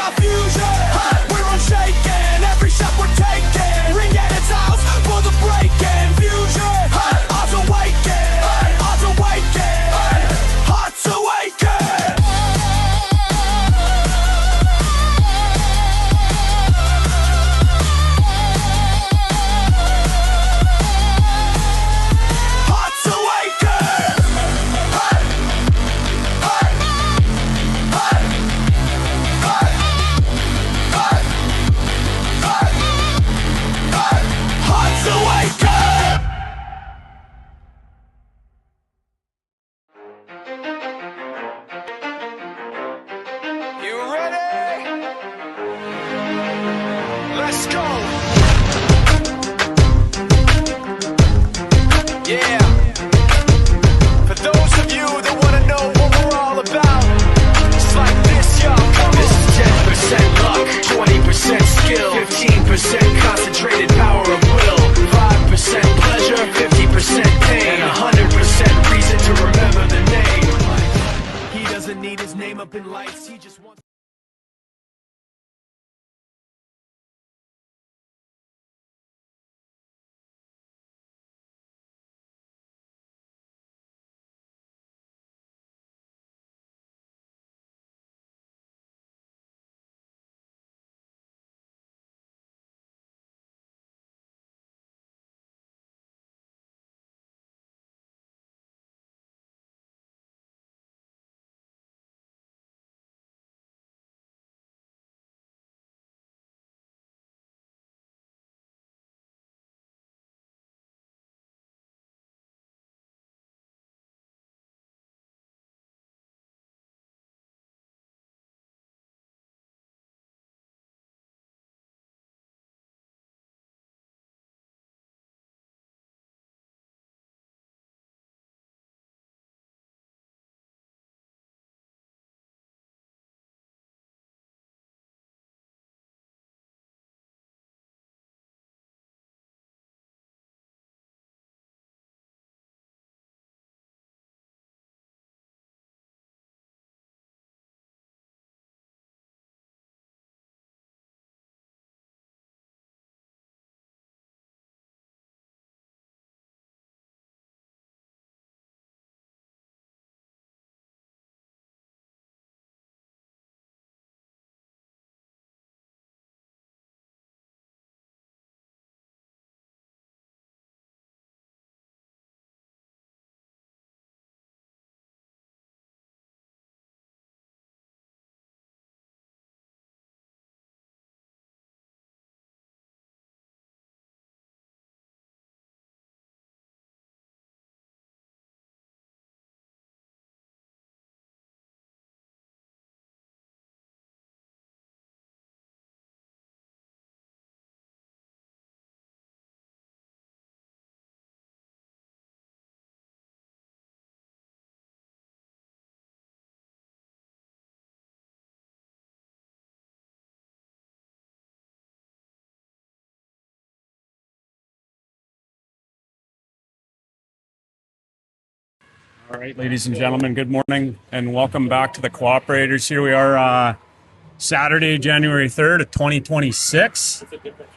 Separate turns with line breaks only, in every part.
our fusion. We're unshaken, every shot we're taking. Ringette its house for the breaking. Fusion, odds awaken, odds awaken, hearts awaken. Hearts awaken. Hearts awaken. You ready? Let's go. Yeah. For those of you that want to know what we're all about, it's like this, y'all. This is 10% luck, 20% skill, 15% concentrated power of will, 5% pleasure, 50% pain, and 100% reason to remember the name. He doesn't need his name up in lights, he just wants.
All right, ladies and gentlemen, good morning and welcome back to the Cooperators. Here we are Saturday, January 3rd of 2026.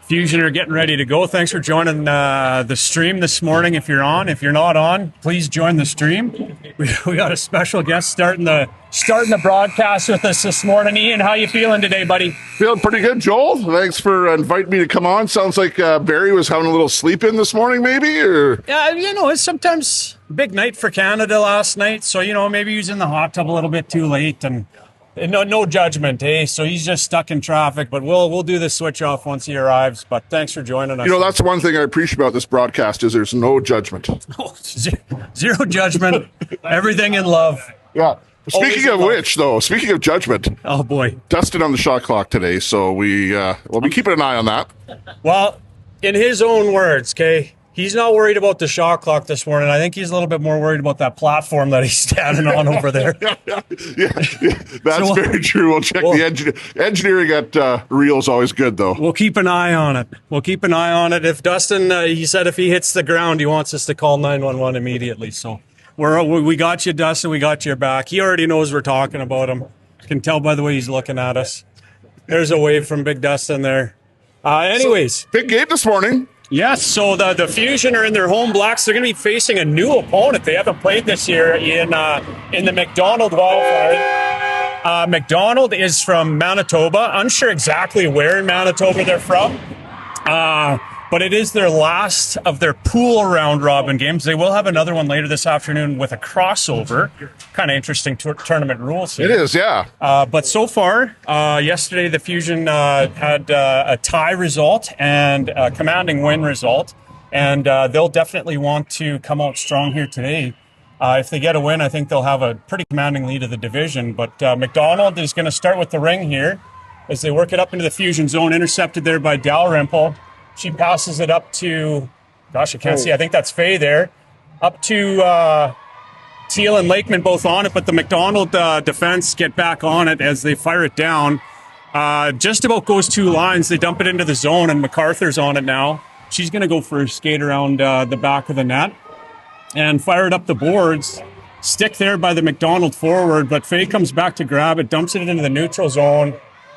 Fusion are getting ready to go. Thanks for joining the stream this morning. If you're on, if you're not on, please join the stream. We got a special guest starting the broadcast with us this morning. Ian, how you feeling today, buddy?
Feeling pretty good, Joel. Thanks for inviting me to come on. Sounds like Barry was having a little sleep in this morning, maybe? Or
Yeah, it's sometimes a big night for Canada last night. So, maybe he was in the hot tub a little bit too late and no judgment, eh? So he's just stuck in traffic, but we'll do the switch off once he arrives. But thanks for joining us.
That's one thing I appreciate about this broadcast is there's no judgment.
Zero judgment, everything in love.
Yeah. Speaking of judgment.
Oh boy.
Dustin on the shot clock today, so we'll be keeping an eye on that.
Well, in his own words, okay, he's not worried about the shot clock this morning. I think he's a little bit more worried about that platform that he's standing on over there.
Yeah, that's very true. We'll check the engineering at Real is always good, though.
We'll keep an eye on it. If Dustin, he said if he hits the ground, he wants us to call 911 immediately. So we got you, Dustin. We got your back. He already knows we're talking about him. Can tell by the way he's looking at us. There's a wave from Big Dustin there. Anyways.
Big game this morning.
Yes, so the Fusion are in their home blocks. They're going to be facing a new opponent. They haven't played this year in the Macdonald Wildfire. Macdonald is from Manitoba. Unsure exactly where in Manitoba they're from. But it is their last of their pool round robin games. They will have another one later this afternoon with a crossover. Kind of interesting tournament rules here.
It is, yeah.
But so far, yesterday the Fusion had a tie result and a commanding win result. And they'll definitely want to come out strong here today. If they get a win, I think they'll have a pretty commanding lead of the division. But Macdonald is going to start with the ring here as they work it up into the Fusion zone, intercepted there by Dalrymple. She passes it up to, gosh, I can't see. I think that's Faye there. Up to Teal and Lakeman both on it, but the Macdonald defense get back on it as they fire it down. Just about goes 2 lines. They dump it into the zone, and MacArthur's on it now. She's going to go for a skate around the back of the net and fire it up the boards. Stick there by the Macdonald forward, but Faye comes back to grab it, dumps it into the neutral zone,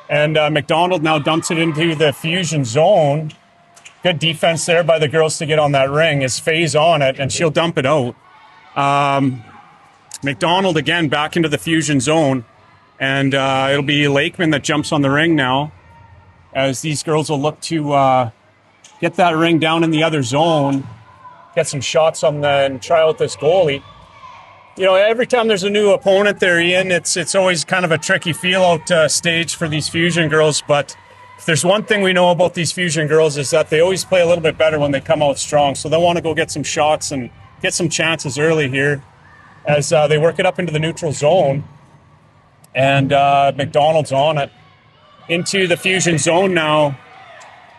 and Macdonald now dumps it into the Fusion zone. Good defense there by the girls to get on that ring as Faye's on it, and she'll dump it out. Macdonald again back into the Fusion zone, and it'll be Lakeman that jumps on the ring now as these girls will look to get that ring down in the other zone, get some shots on and try out this goalie. You know, every time there's a new opponent there, Ian, it's always kind of a tricky feel-out stage for these Fusion girls, but if there's one thing we know about these Fusion girls is that they always play a little bit better when they come out strong. So they'll want to go get some shots and get some chances early here as they work it up into the neutral zone. And Macdonald's on it into the Fusion zone now.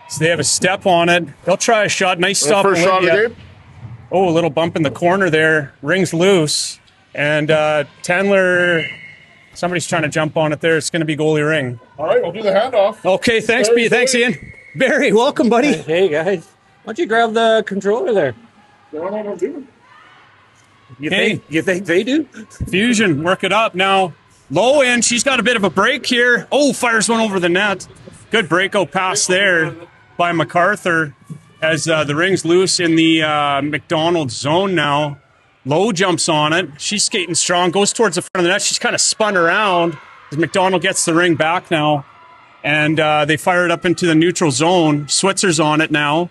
So they have a step on it. They'll try a shot. Nice stop.
First shot of the game.
Oh, a little bump in the corner there. Ring's loose. And Tandler... Somebody's trying to jump on it there. It's going to be goalie Ring.
All right, we'll do the handoff.
Okay, thanks, B. Thanks, Ian. Barry, welcome, buddy.
Hey, guys. Why don't you grab the controller there? You think they do?
Fusion, work it up. Now, low end, she's got a bit of a break here. Oh, fires one over the net. Good breakout pass there by MacArthur as the Ring's loose in the Macdonald zone now. Low jumps on it. She's skating strong, goes towards the front of the net. She's kind of spun around as Macdonald gets the ring back now. And they fire it up into the neutral zone. Switzer's on it now.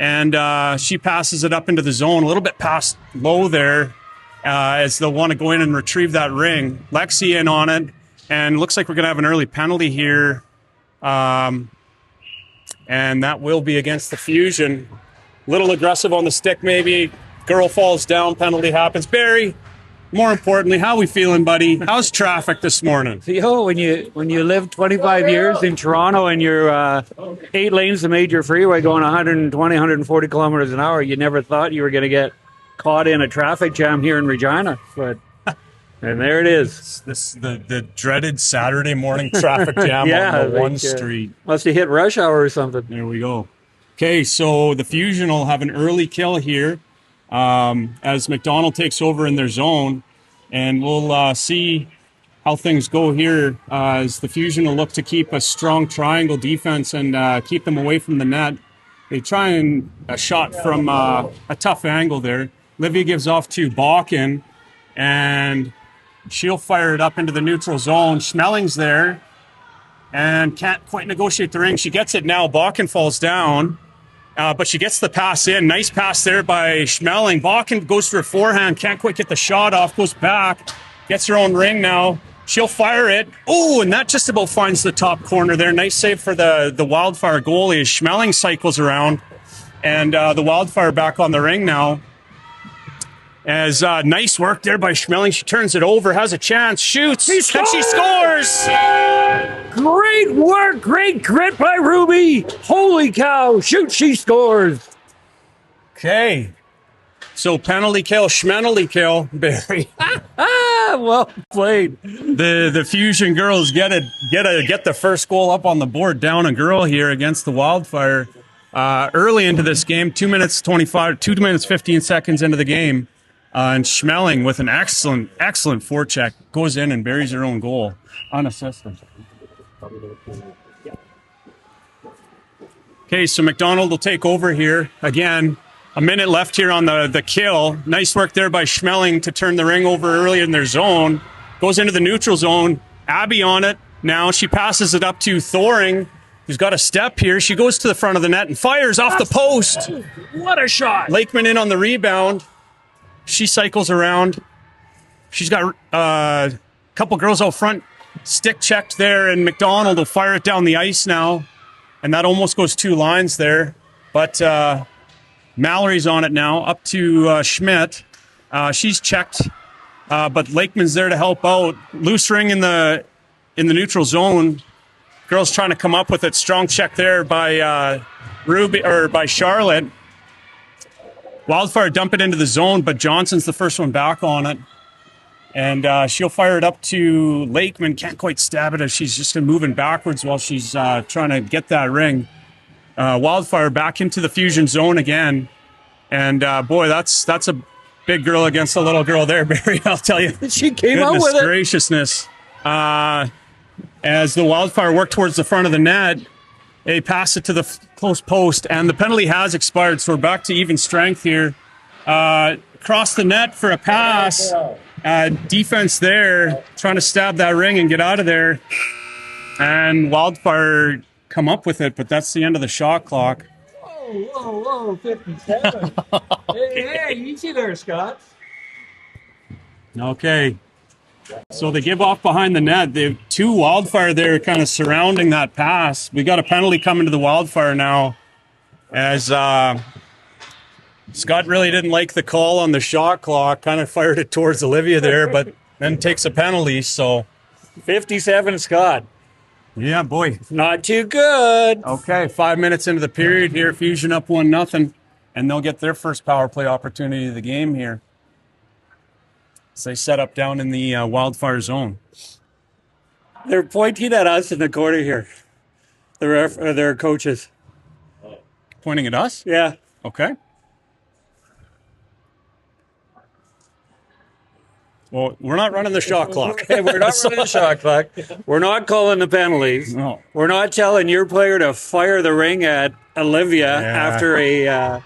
And she passes it up into the zone, a little bit past Low there as they'll want to go in and retrieve that ring. Lexi in on it. And looks like we're going to have an early penalty here. And that will be against the Fusion. Little aggressive on the stick maybe. Girl falls down, penalty happens. Barry, more importantly, how we feeling, buddy? How's traffic this morning?
Yo, when you live 25 years in Toronto and you're 8 lanes of major freeway going 120, 140 kilometers an hour, you never thought you were going to get caught in a traffic jam here in Regina. But and there it is.
The dreaded Saturday morning traffic jam on the one street.
Must have hit rush hour or something.
There we go. Okay, so the Fusion will have an early kill here. As Macdonald takes over in their zone, and we'll see how things go here as the Fusion will look to keep a strong triangle defense and keep them away from the net. They try and a shot from a tough angle there. Livia gives off to Balkin, and she'll fire it up into the neutral zone. Schmelling's there and can't quite negotiate the ring. She gets it now. Balkin falls down. But she gets the pass in. Nice pass there by Schmeling. Balkin goes for a forehand. Can't quite get the shot off. Goes back. Gets her own ring now. She'll fire it. Oh, and that just about finds the top corner there. Nice save for the Wildfire goalie as Schmeling cycles around. And the Wildfire back on the ring now. As nice work there by Schmeling. She turns it over. Has a chance. Shoots. And she scores!
Great work, great grit by Ruby. Holy cow, shoot, she scores.
Okay. So penalty kill, schmenalty kill, Barry.
Well played.
The Fusion girls get the first goal up on the board, down a girl here against the Wildfire. Early into this game, 2 minutes 15 seconds into the game. And Schmeling with an excellent forecheck goes in and buries her own goal unassisted. Okay, so Macdonald will take over here. Again, a minute left here on the kill. Nice work there by Schmeling to turn the ring over early in their zone. Goes into the neutral zone. Abby on it. Now she passes it up to Thoring, who's got a step here. She goes to the front of the net and fires off the post.
What a shot!
Lakeman in on the rebound. She cycles around. She's got a couple girls out front. Stick checked there, and Macdonald will fire it down the ice now. And that almost goes 2 lines there. But Mallory's on it now, up to Schmidt. She's checked, but Lakeman's there to help out. Loose ring in the neutral zone. Girls trying to come up with it. Strong check there by by Charlotte. Wildfire dump it into the zone, but Johnson's the first one back on it. And she'll fire it up to Lakeman. Can't quite stab it as she's just moving backwards while she's trying to get that ring. Wildfire back into the fusion zone again. And boy, that's a big girl against a little girl there, Barry, I'll tell you.
She came out with it.
Goodness graciousness. As the Wildfire work towards the front of the net, they pass it to the close post, and the penalty has expired, so we're back to even strength here. Across the net for a pass. Defense there, trying to stab that ring and get out of there. And Wildfire come up with it, but that's the end of the shot clock.
Whoa, 57. Hey, easy there, Scott.
Okay. So they give off behind the net. They have 2 Wildfire there kind of surrounding that pass. We got a penalty coming to the Wildfire now, as Scott really didn't like the call on the shot clock, kind of fired it towards Olivia there, but then takes a penalty. So
57, Scott.
yeah, boy.
Not too good.
Okay, 5 minutes into the period here, Fusion up 1-0, and they'll get their first power play opportunity of the game here. So they set up down in the Wildfire zone.
They're pointing at us in the corner here. Their coaches.
Pointing at us?
Yeah.
Okay. Well, we're not running the shot clock.
Hey, we're not running the shot clock. We're not calling the penalties.
No.
We're not telling your player to fire the ring at Olivia after a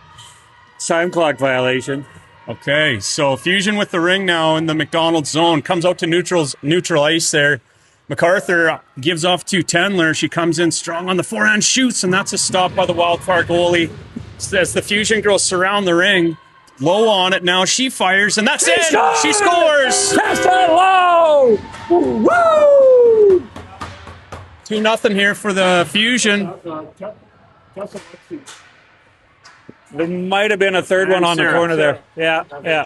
time clock violation.
Okay, so Fusion with the ring now in the Macdonald zone. Comes out to neutral ice there. MacArthur gives off to Tendler. She comes in strong on the forehand, shoots, and that's a stop by the Wildfire goalie. As the Fusion girls surround the ring. Low on it now. She fires, and that's it. She scores.
Pass that low. Woo!
2-0 here for the Fusion.
There might have been a third one on the corner there. Yeah.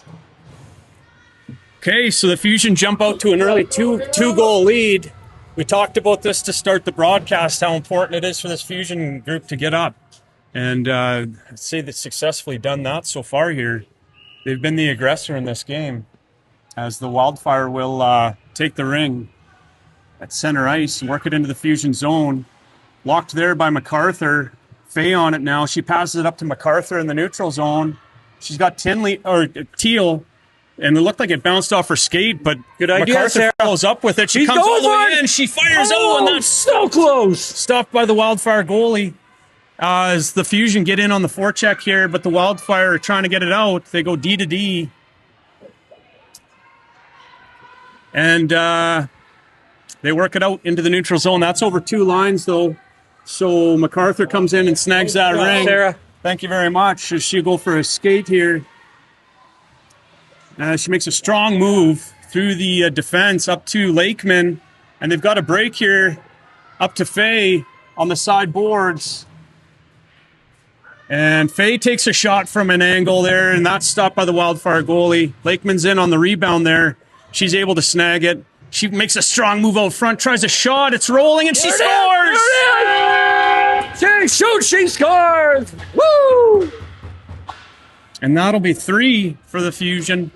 Okay, so the Fusion jump out to an early two-goal lead. We talked about this to start the broadcast, how important it is for this Fusion group to get up. And I'd say they've successfully done that so far here. They've been the aggressor in this game, as the Wildfire will take the ring at center ice and work it into the Fusion zone. Locked there by MacArthur. Faye on it now. She passes it up to MacArthur in the neutral zone. She's got Teal, and it looked like it bounced off her skate, but
good idea,
MacArthur
Sarah.
follows up with it. She comes all the way in. She fires and that's
so close.
Stopped by the Wildfire goalie. As the Fusion get in on the forecheck here, but the Wildfire are trying to get it out. They go D to D. And they work it out into the neutral zone. That's over 2 lines, though. So MacArthur comes in and snags that ring.
Sarah.
Thank you very much. She'll go for a skate here. She makes a strong move through the defense up to Lakeman. And they've got a break here up to Faye on the side boards. And Faye takes a shot from an angle there, and that's stopped by the Wildfire goalie. Lakeman's in on the rebound there. She's able to snag it. She makes a strong move out front, tries a shot. It's rolling, and she scores!
She shoots, she scores! Woo!
And that'll be 3 for the Fusion.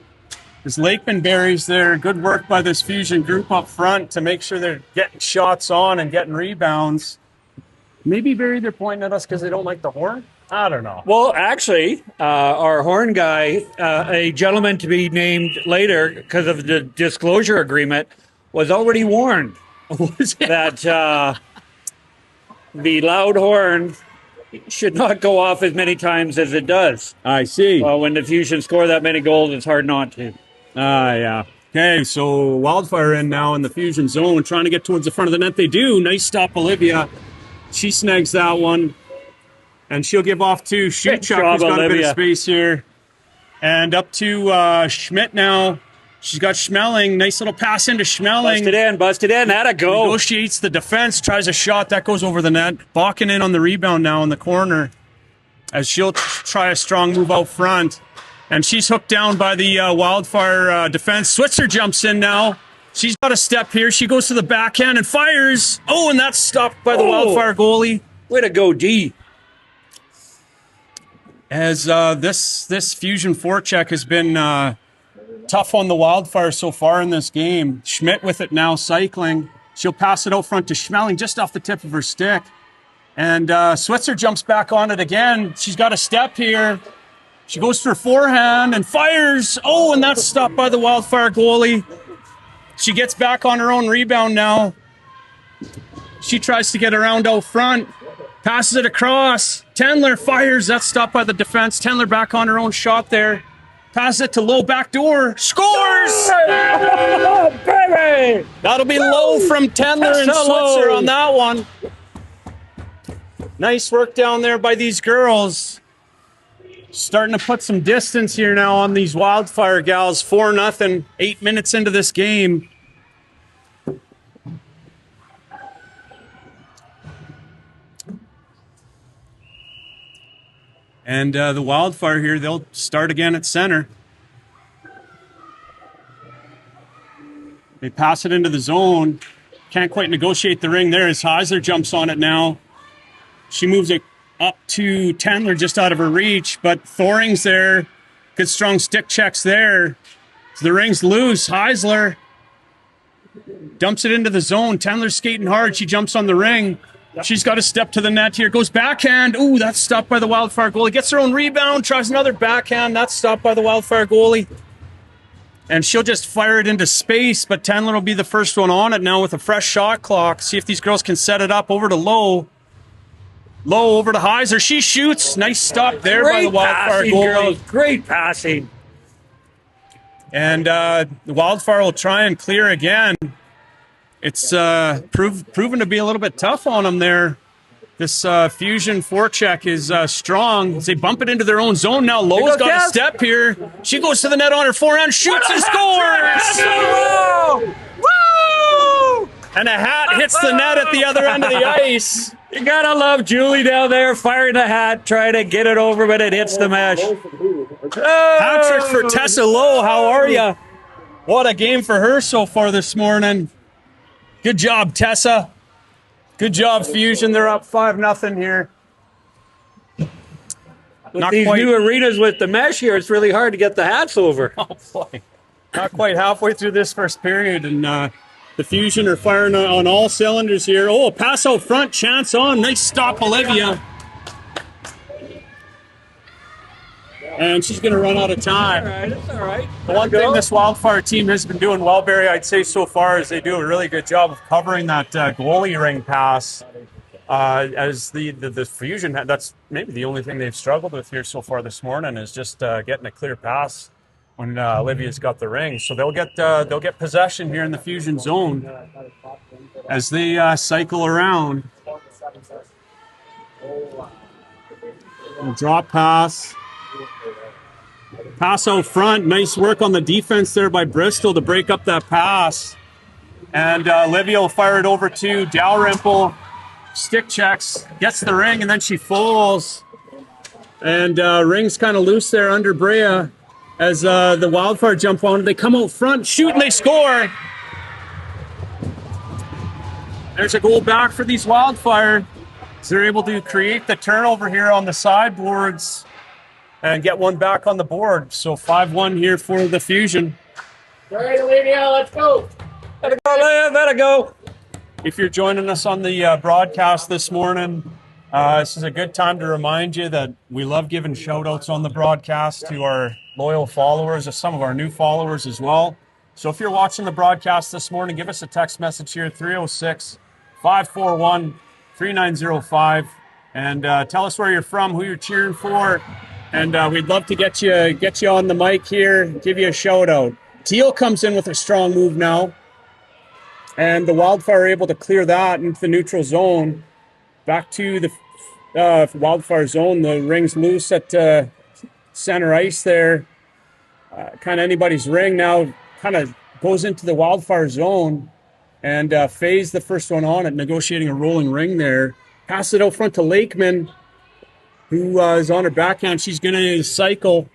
As Lakeman buries there. Good work by this Fusion group up front to make sure they're getting shots on and getting rebounds. Maybe, Barry, they're pointing at us because they don't like the horn? I don't know.
Well, actually, our horn guy, a gentleman to be named later because of the disclosure agreement, was already warned that the loud horn should not go off as many times as it does.
I see.
Well, when the Fusion score that many goals, it's hard not to.
Yeah. Okay, so Wildfire in now in the Fusion zone, trying to get towards the front of the net. They do. Nice stop, Olivia. She snags that one. And she'll give off to Shoot Chuck, who's got a bit of space here. And up to Schmidt now. She's got Schmeling. Nice little pass into Schmeling.
Busted in. That'd a go.
Negotiates the defense, tries a shot. That goes over the net. Balking in on the rebound now in the corner as she'll try a strong move out front. And she's hooked down by the Wildfire defense. Switzer jumps in now. She's got a step here. She goes to the backhand and fires. Oh, and that's stopped by the Wildfire goalie.
Way to go, D.
As this Fusion forecheck has been tough on the Wildfire so far in this game. Schmidt with it now, cycling. She'll pass it out front to Schmeling just off the tip of her stick. And Switzer jumps back on it again. She's got a step here. She goes for forehand and fires. Oh, and that's stopped by the Wildfire goalie. She gets back on her own rebound now. She tries to get around out front. Passes it across. Tendler fires. That's stopped by the defense. Tendler back on her own shot there. Passes it to Low, back door. Scores!
Oh, baby!
That'll be Low from Tendler and Switzer on that one. Nice work down there by these girls. Starting to put some distance here now on these Wildfire gals. 4-0, 8 minutes into this game. And the Wildfire here, they'll start again at center. They pass it into the zone. Can't quite negotiate the ring there as Heisler jumps on it now. She moves it up to Tendler just out of her reach, but Thoring's there. Good strong stick checks there. So the ring's loose. Heisler dumps it into the zone. Tendler's skating hard. She jumps on the ring. She's got to step to the net here. Goes backhand. Ooh, that's stopped by the Wildfire goalie. Gets her own rebound. Tries another backhand. That's stopped by the Wildfire goalie. And she'll just fire it into space, but Tendler will be the first one on it now with a fresh shot clock. See if these girls can set it up over to Low. Low over to Heiser. She shoots. Nice stop there by the Wildfire goalie. Girls.
Great passing.
And the Wildfire will try and clear again. It's proven to be a little bit tough on them there. This Fusion forecheck is strong. They bump it into their own zone now. Low's got a step here. She goes to the net on her forehand, shoots and scores! Woo! And a hat hits the net at the other end of the ice.
You gotta love Julie down there firing the hat, trying to get it over, but it hits the mesh.
Hat trick for Tessa Lowe. How are you? What a game for her so far this morning. Good job, Tessa. Good job, Fusion. They're up 5-0 here.
With these new arenas with the mesh here, it's really hard to get the hats over.
Oh, boy. Not quite halfway through this first period, and the Fusion are firing on all cylinders here. Oh, a pass out front, chance on. Nice stop, Olivia. And she's going to run out of time.
All right, it's all right.
The one thing this Wildfire team has been doing well, Barry, I'd say so far, is they do a really good job of covering that goalie ring pass. As the Fusion, that's maybe the only thing they've struggled with here so far this morning is just getting a clear pass when Olivia's got the ring. So they'll get possession here in the Fusion zone as they cycle around. Drop pass. Pass out front. Nice work on the defense there by Bristol to break up that pass. And Olivia will fire it over to Dalrymple. Stick checks, gets the ring, and then she falls. And ring's kind of loose there under Brea as the Wildfire jump on it. They come out front, shoot, and they score. There's a goal back for these Wildfire. So they're able to create the turnover here on the sideboards and get one back on the board. So 5-1 here for the Fusion.
All right, Olivia, let's go. Let it go, Liv, let it go.
If you're joining us on the broadcast this morning, this is a good time to remind you that we love giving shout-outs on the broadcast to our loyal followers, and some of our new followers as well. So if you're watching the broadcast this morning, give us a text message here, 306-541-3905. and tell us where you're from, who you're cheering for, and we'd love to get you on the mic here, give you a shout out. Teal comes in with a strong move now, and the Wildfire are able to clear that into the neutral zone. Back to the Wildfire zone. The ring's loose at center ice there. Kind of anybody's ring now. Kind of goes into the Wildfire zone, and Faye's the first one on it, negotiating a rolling ring there. Pass it out front to Lakeman, who is on her backhand. She's going to cycle.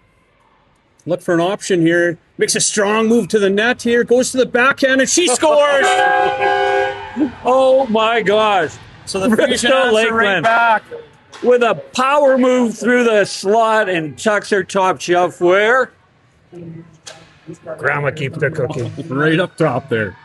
Look for an option here. Makes a strong move to the net here. Goes to the backhand, and she scores!
Oh, my gosh.
So the Fusion answer right back.
With a power move through the slot and chucks her top shelf where? Grandma keeps the cookie.
Right up top there.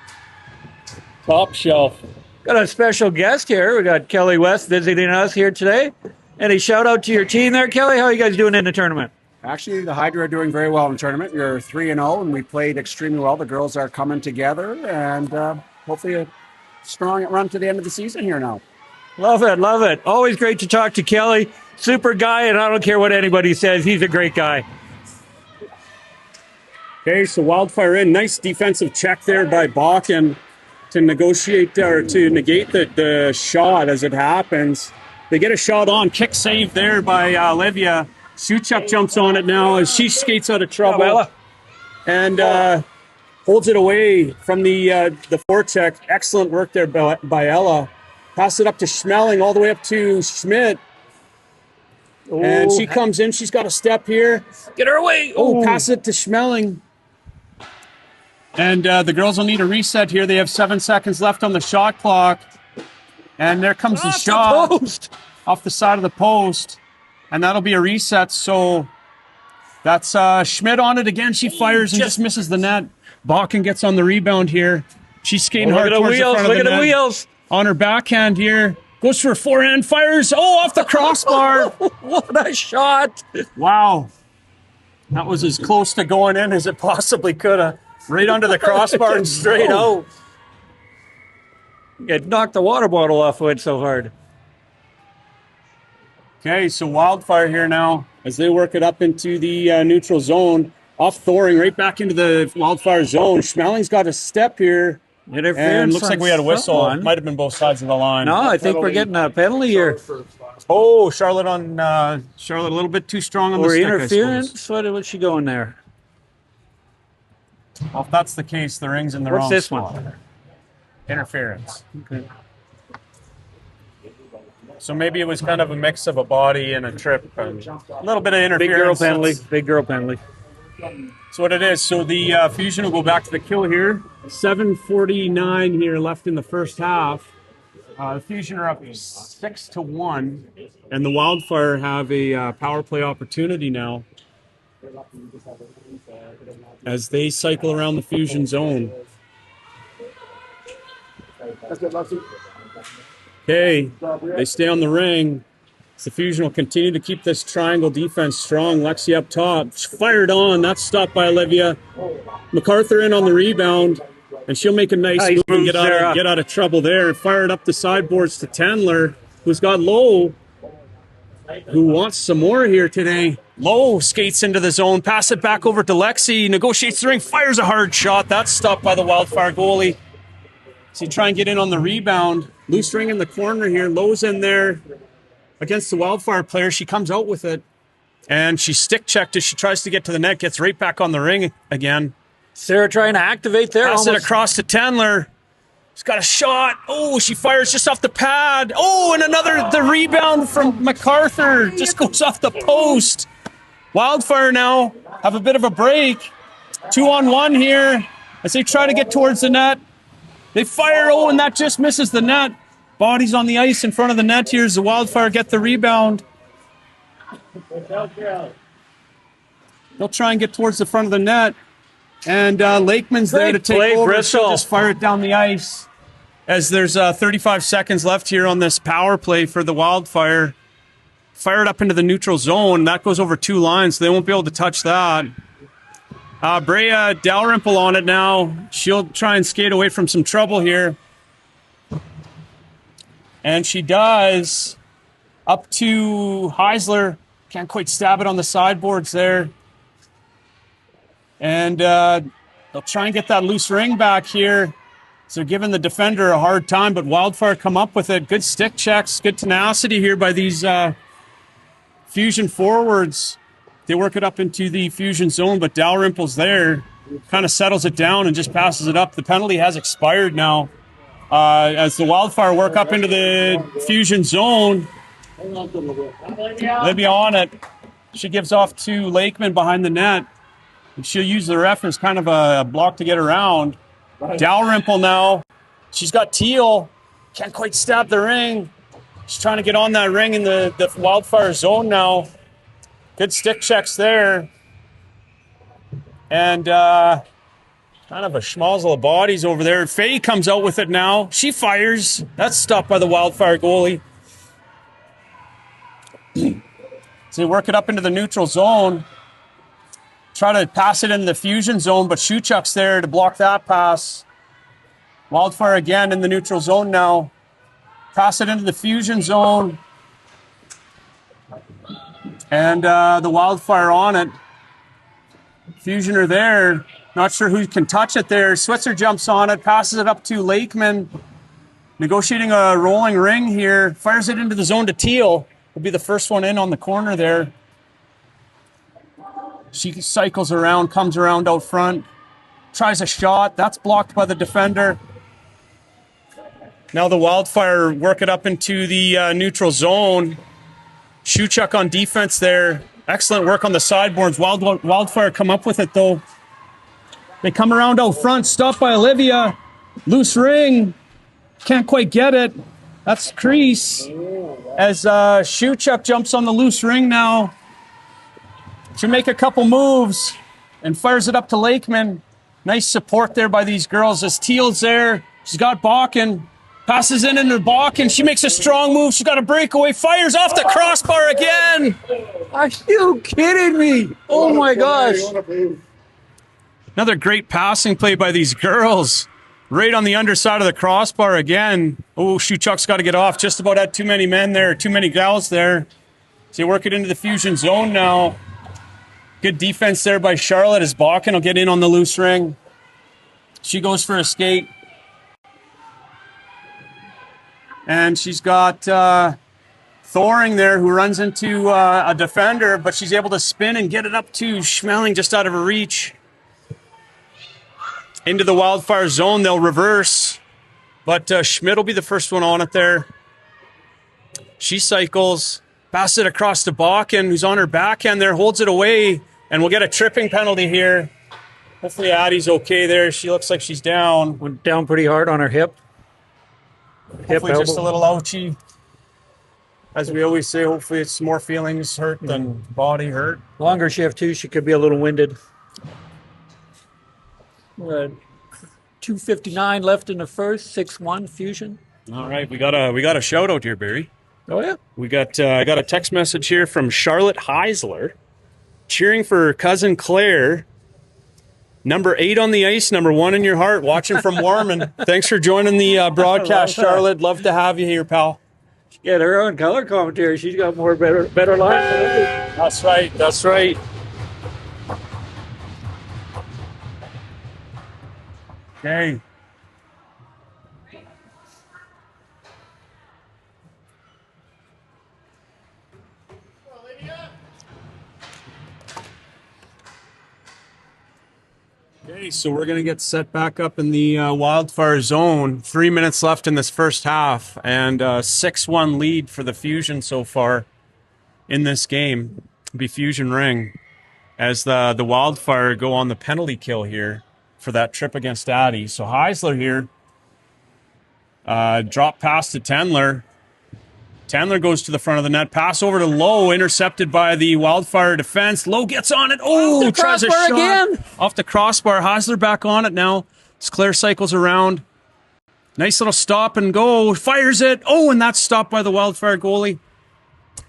Top shelf.
Got a special guest here. We got Kelly West visiting us here today. Any shout out to your team there, Kelly? How are you guys doing in the tournament?
Actually, the Hydra are doing very well in the tournament. We're 3-0, and we played extremely well. The girls are coming together, and hopefully a strong run to the end of the season here now.
Love it, love it. Always great to talk to Kelly. Super guy, and I don't care what anybody says. He's a great guy.
Okay, so Wildfire in. Nice defensive check there by Bakken to negotiate or to negate the shot as it happens. They get a shot on. Kick save there by Olivia. Suchuk jumps on it now as she skates out of trouble and holds it away from the forecheck. Excellent work there by Ella. Pass it up to Schmeling, all the way up to Schmidt. Ooh. And she comes in. She's got a step here.
Get her away.
Oh, pass it to Schmeling. And the girls will need a reset here. They have 7 seconds left on the shot clock. And there comes the shot off the side of the post. And that'll be a reset. So that's Schmidt on it again. She fires and just misses the net. Bakken gets on the rebound here. She's skating hard towards the front of the net.
Look at the wheels.
On her backhand here. Goes for a forehand. Fires. Oh, off the crossbar.
What a shot.
Wow. That was as close to going in as it possibly could have. Right under the crossbar and straight out.
It knocked the water bottle off of it so hard.
Okay, so Wildfire here now as they work it up into the neutral zone. Off Thoring right back into the Wildfire zone. Schmeling's got a step here. And looks like we had a whistle. It might have been both sides of the line.
No, I think we're getting a penalty here.
Oh, Charlotte a little bit too strong on the stick.
Or interference? What's she going there?
Well, if that's the case, the ring's in the wrong
What's this
spot.
one?
Interference. Okay. So maybe it was kind of a mix of a body and a trip and a little bit of interference.
Big girl penalty. Big girl penalty.
That's what it is. So the Fusion will go back to the kill here. 7:49 here left in the first half. The Fusion are up 6-1, and the Wildfire have a power play opportunity now as they cycle around the Fusion zone. Okay, they stay on the ring. The Fusion will continue to keep this triangle defense strong. Lexi up top, fired on. That's stopped by Olivia. MacArthur in on the rebound, and she'll make a nice move and get out of trouble there. Fired up the sideboards to Tendler, who's got Lowe, who wants some more here today. Lowe skates into the zone, pass it back over to Lexi, negotiates the ring, fires a hard shot. That's stopped by the Wildfire goalie. So you try and get in on the rebound. Loose ring in the corner here. Lowe's in there against the Wildfire player. She comes out with it, and she's stick checked as she tries to get to the net, gets right back on the ring again.
Sarah trying to activate there.
Pass it across to Tendler. She's got a shot. Oh, she fires just off the pad. Oh, and the rebound from MacArthur just goes off the post. Wildfire now have a bit of a break. 2-on-1 here as they try to get towards the net. They fire, and that just misses the net. Bodies on the ice in front of the net here as the Wildfire get the rebound. They'll try and get towards the front of the net. And Lakeman's there to take over. She'll just fire it down the ice as there's 35 seconds left here on this power play for the Wildfire. Fire it up into the neutral zone. That goes over 2 lines, so they won't be able to touch that. Brea Dalrymple on it now. She'll try and skate away from some trouble here. And she does. up to Heisler. Can't quite stab it on the sideboards there. And they'll try and get that loose ring back here. So they're giving the defender a hard time, but Wildfire come up with it. Good stick checks, good tenacity here by these Fusion forwards. They work it up into the Fusion zone, but Dalrymple's there. Kind of settles it down and just passes it up. The penalty has expired now. As the Wildfire work up into the Fusion zone, Libya on it. She gives off to Lakeman behind the net. And she'll use the ref as kind of a block to get around. Dalrymple now. She's got Teal. Can't quite stab the ring. She's trying to get on that ring in the Wildfire zone now. Good stick checks there. And kind of a schmozzle of bodies over there. Faye comes out with it now. She fires. That's stopped by the Wildfire goalie. So they work it up into the neutral zone. Try to pass it into the Fusion zone, but Shuchuk's there to block that pass. Wildfire again in the neutral zone now. Pass it into the Fusion zone. And the Wildfire on it. Fusion are there. Not sure who can touch it there. Switzer jumps on it, passes it up to Lakeman. Negotiating a rolling ring here. Fires it into the zone to Teal. Will be the first one in on the corner there. She cycles around, comes around out front. Tries a shot. That's blocked by the defender. Now the Wildfire work it up into the neutral zone. Shuchuk on defense there. Excellent work on the sideboards. Wildfire come up with it, though. They come around out front, stopped by Olivia. Loose ring. Can't quite get it. That's crease. As Shuchuk jumps on the loose ring now. She'll make a couple moves and fires it up to Lakeman. Nice support there by these girls as Teal's there. She's got Bakken. Passes in into Bakken. She makes a strong move. She's got a breakaway. Fires off the crossbar again.
Are you kidding me? Oh my gosh.
Another great passing play by these girls. Right on the underside of the crossbar again. Oh, Shuchuk's got to get off. Just about had too many men there, too many gals there. So they work it into the Fusion zone now. Good defense there by Charlotte as Bakken will get in on the loose ring. She goes for a skate. And she's got Thoring there who runs into a defender, but she's able to spin and get it up to Schmeling just out of her reach. Into the Wildfire zone, they'll reverse. But Schmidt will be the first one on it there. She cycles, passes it across to Bakken, who's on her backhand there, holds it away, and we'll get a tripping penalty here. Hopefully Addie's okay there. She looks like she's down.
Went down pretty hard on her hip.
Hopefully just a little ouchy. As we always say, hopefully it's more feelings hurt than body hurt.
Longer shift too, she could be a little winded. 2:59 left in the first, 6-1 Fusion.
All right, we got a shout out here, Barry.
Oh yeah.
We got I got a text message here from Charlotte Heisler, cheering for cousin Claire. Number 8 on the ice, number 1 in your heart, watching from Warman. Thanks for joining the broadcast, Charlotte. Love to have you here, pal.
Yeah, her own color commentary. She's got more better lines than I do.
That's right. That's right. Okay. Okay, so we're going to get set back up in the Wildfire zone. 3 minutes left in this first half, and 6-1 lead for the Fusion so far in this game. It'll be Fusion ring as the Wildfire go on the penalty kill here for that trip against Addie. So Heisler here, drop pass to Tendler. Tendler goes to the front of the net. Pass over to Lowe, intercepted by the Wildfire defense. Lowe gets on it. Oh, tries a shot again. Off the crossbar. Heisler back on it now. As Claire cycles around. Nice little stop and go. Fires it. Oh, and that's stopped by the Wildfire goalie.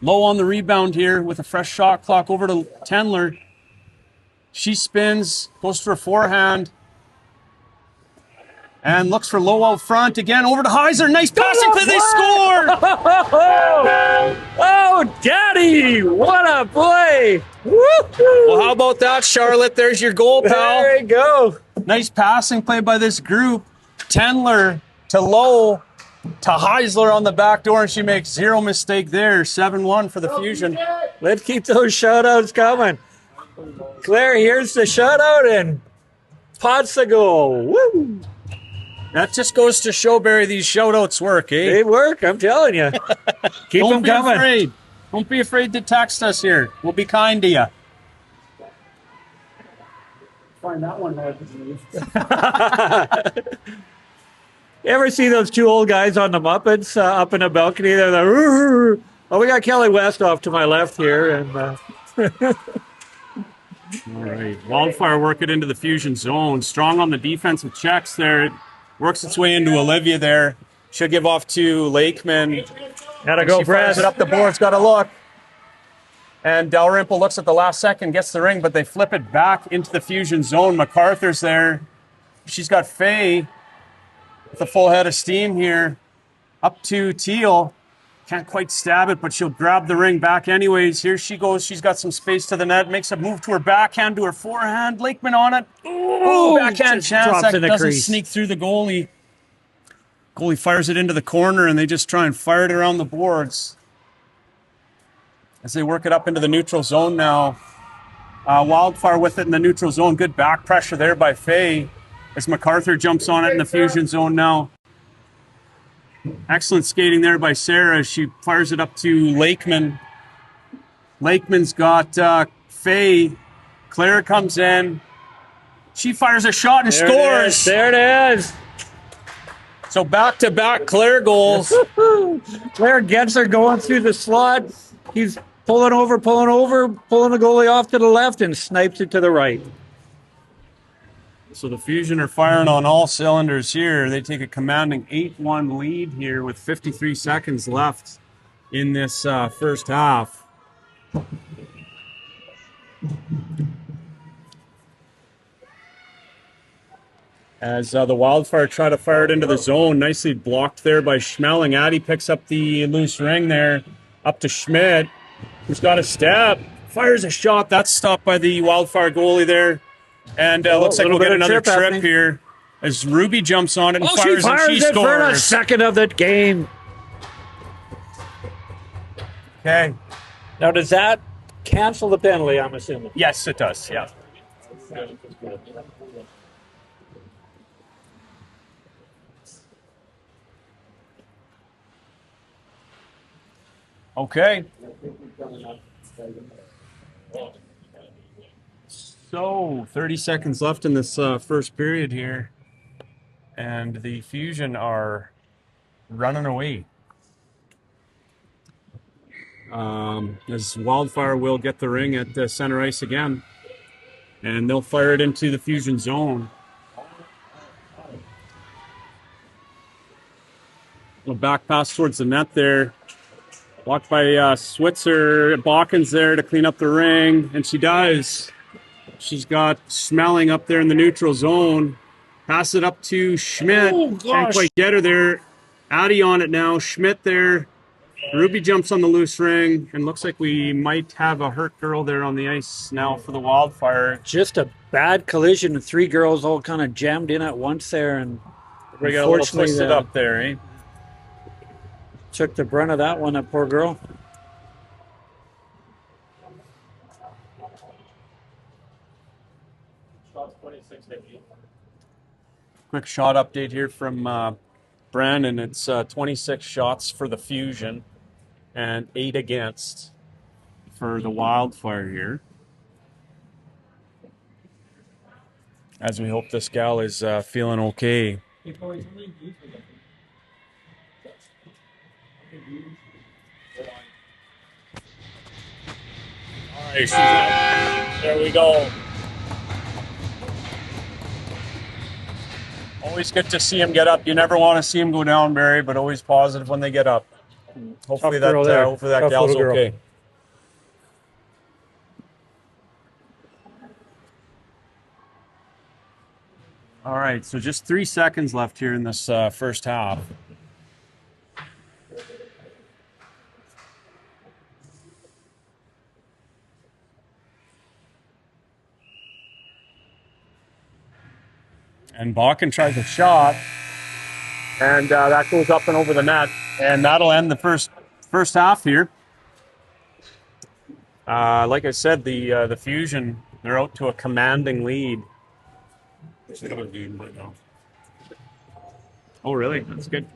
Lowe on the rebound here with a fresh shot clock over to Tendler. She spins, goes for a forehand. And looks for Lowe out front again. Over to Heiser. Nice passing play. They score.
Tourney, what a play! Woo-hoo.
Well, how about that, Charlotte? There's your goal, pal.
There you go.
Nice passing play by this group. Tendler to Lowe to Heisler on the back door, and she makes zero mistake there. 7-1 for the Fusion.
Let's keep those shout-outs coming. Claire, here's the shout-out, and pots the goal. Woo!
That just goes to show, Barry, these shout-outs work, eh?
They work, I'm telling you. Keep
Don't
them
be
coming.
afraid. Don't be afraid to text us here. We'll be kind to you.
Find that one hard to believe.
You ever see those two old guys on the Muppets up in a balcony? They're like, "Rrr." Oh, we got Kelly West off to my left here. And
All right. Wildfire work it into the Fusion zone. Strong on the defensive checks there. It works its way into Olivia there. She'll give off to Lakeman.
gotta go,
She fires
Brad.
it up the board's got to look. And Dalrymple looks at the last second, gets the ring, but they flip it back into the Fusion zone. MacArthur's there. She's got Faye with a full head of steam here. Up to Teal. Can't quite stab it, but she'll grab the ring back anyways. Here she goes. She's got some space to the net. Makes a move to her backhand, to her forehand. Lakeman on it. Ooh, backhand
just
chance.
drops
That
in the
doesn't
crease.
sneak through the goalie. Goalie fires it into the corner, and they just try and fire it around the boards as they work it up into the neutral zone now. Wildfire with it in the neutral zone. Good back pressure there by Faye as MacArthur jumps on it in the Fusion zone now. Excellent skating there by Sarah. She fires it up to Lakeman. Lakeman's got Faye. Claire comes in. She fires a shot and scores.
There it is.
So back-to-back Claire goals.
Claire gets her going through the slot. He's pulling over, pulling the goalie off to the left and snipes it to the right.
So the Fusion are firing on all cylinders here. They take a commanding 8-1 lead here with 53 seconds left in this first half. As the Wildfire try to fire it into the zone. Nicely blocked there by Schmeling. Addy picks up the loose ring there. Up to Schmidt, who's got a stab. Fires a shot. That's stopped by the Wildfire goalie there. And looks like we'll get another trip here as Ruby jumps on it and fires,
she fires
and she
it for the
scores.
second of the game.
Okay.
Now, does that cancel the penalty, I'm assuming?
Yes, it does. Yeah. Okay. So, 30 seconds left in this first period here. And the Fusion are running away. As Wildfire will get the ring at center ice again. And they'll fire it into the Fusion zone. A back pass towards the net there. Blocked by Switzer. Balkans there to clean up the ring. And she does. She's got Schmeling up there in the neutral zone. Pass it up to Schmidt. Can't quite get her there. Addy on it now. Schmidt there. Ruby jumps on the loose ring. And looks like we might have a hurt girl there on the ice now for the Wildfire.
Just a bad collision. 3 girls all kind of jammed in at once there. And
We got a little twisted up there, eh?
took the brunt of that one, that poor girl.
Quick shot update here from Brandon. It's 26 shots for the Fusion and 8 against for the Wildfire here. As we hope this gal is feeling okay. All right, she's up. There we go. Always good to see him get up. You never want to see him go down, Barry, but always positive when they get up. Hopefully that
Tough
gal's
little girl.
okay. All right, so just 3 seconds left here in this first half. And Bakken tries a shot, and that goes up and over the net, and that'll end the first half here. Like I said, the Fusion, they're out to a commanding lead.
They have a lead right now.
Oh, really? That's good.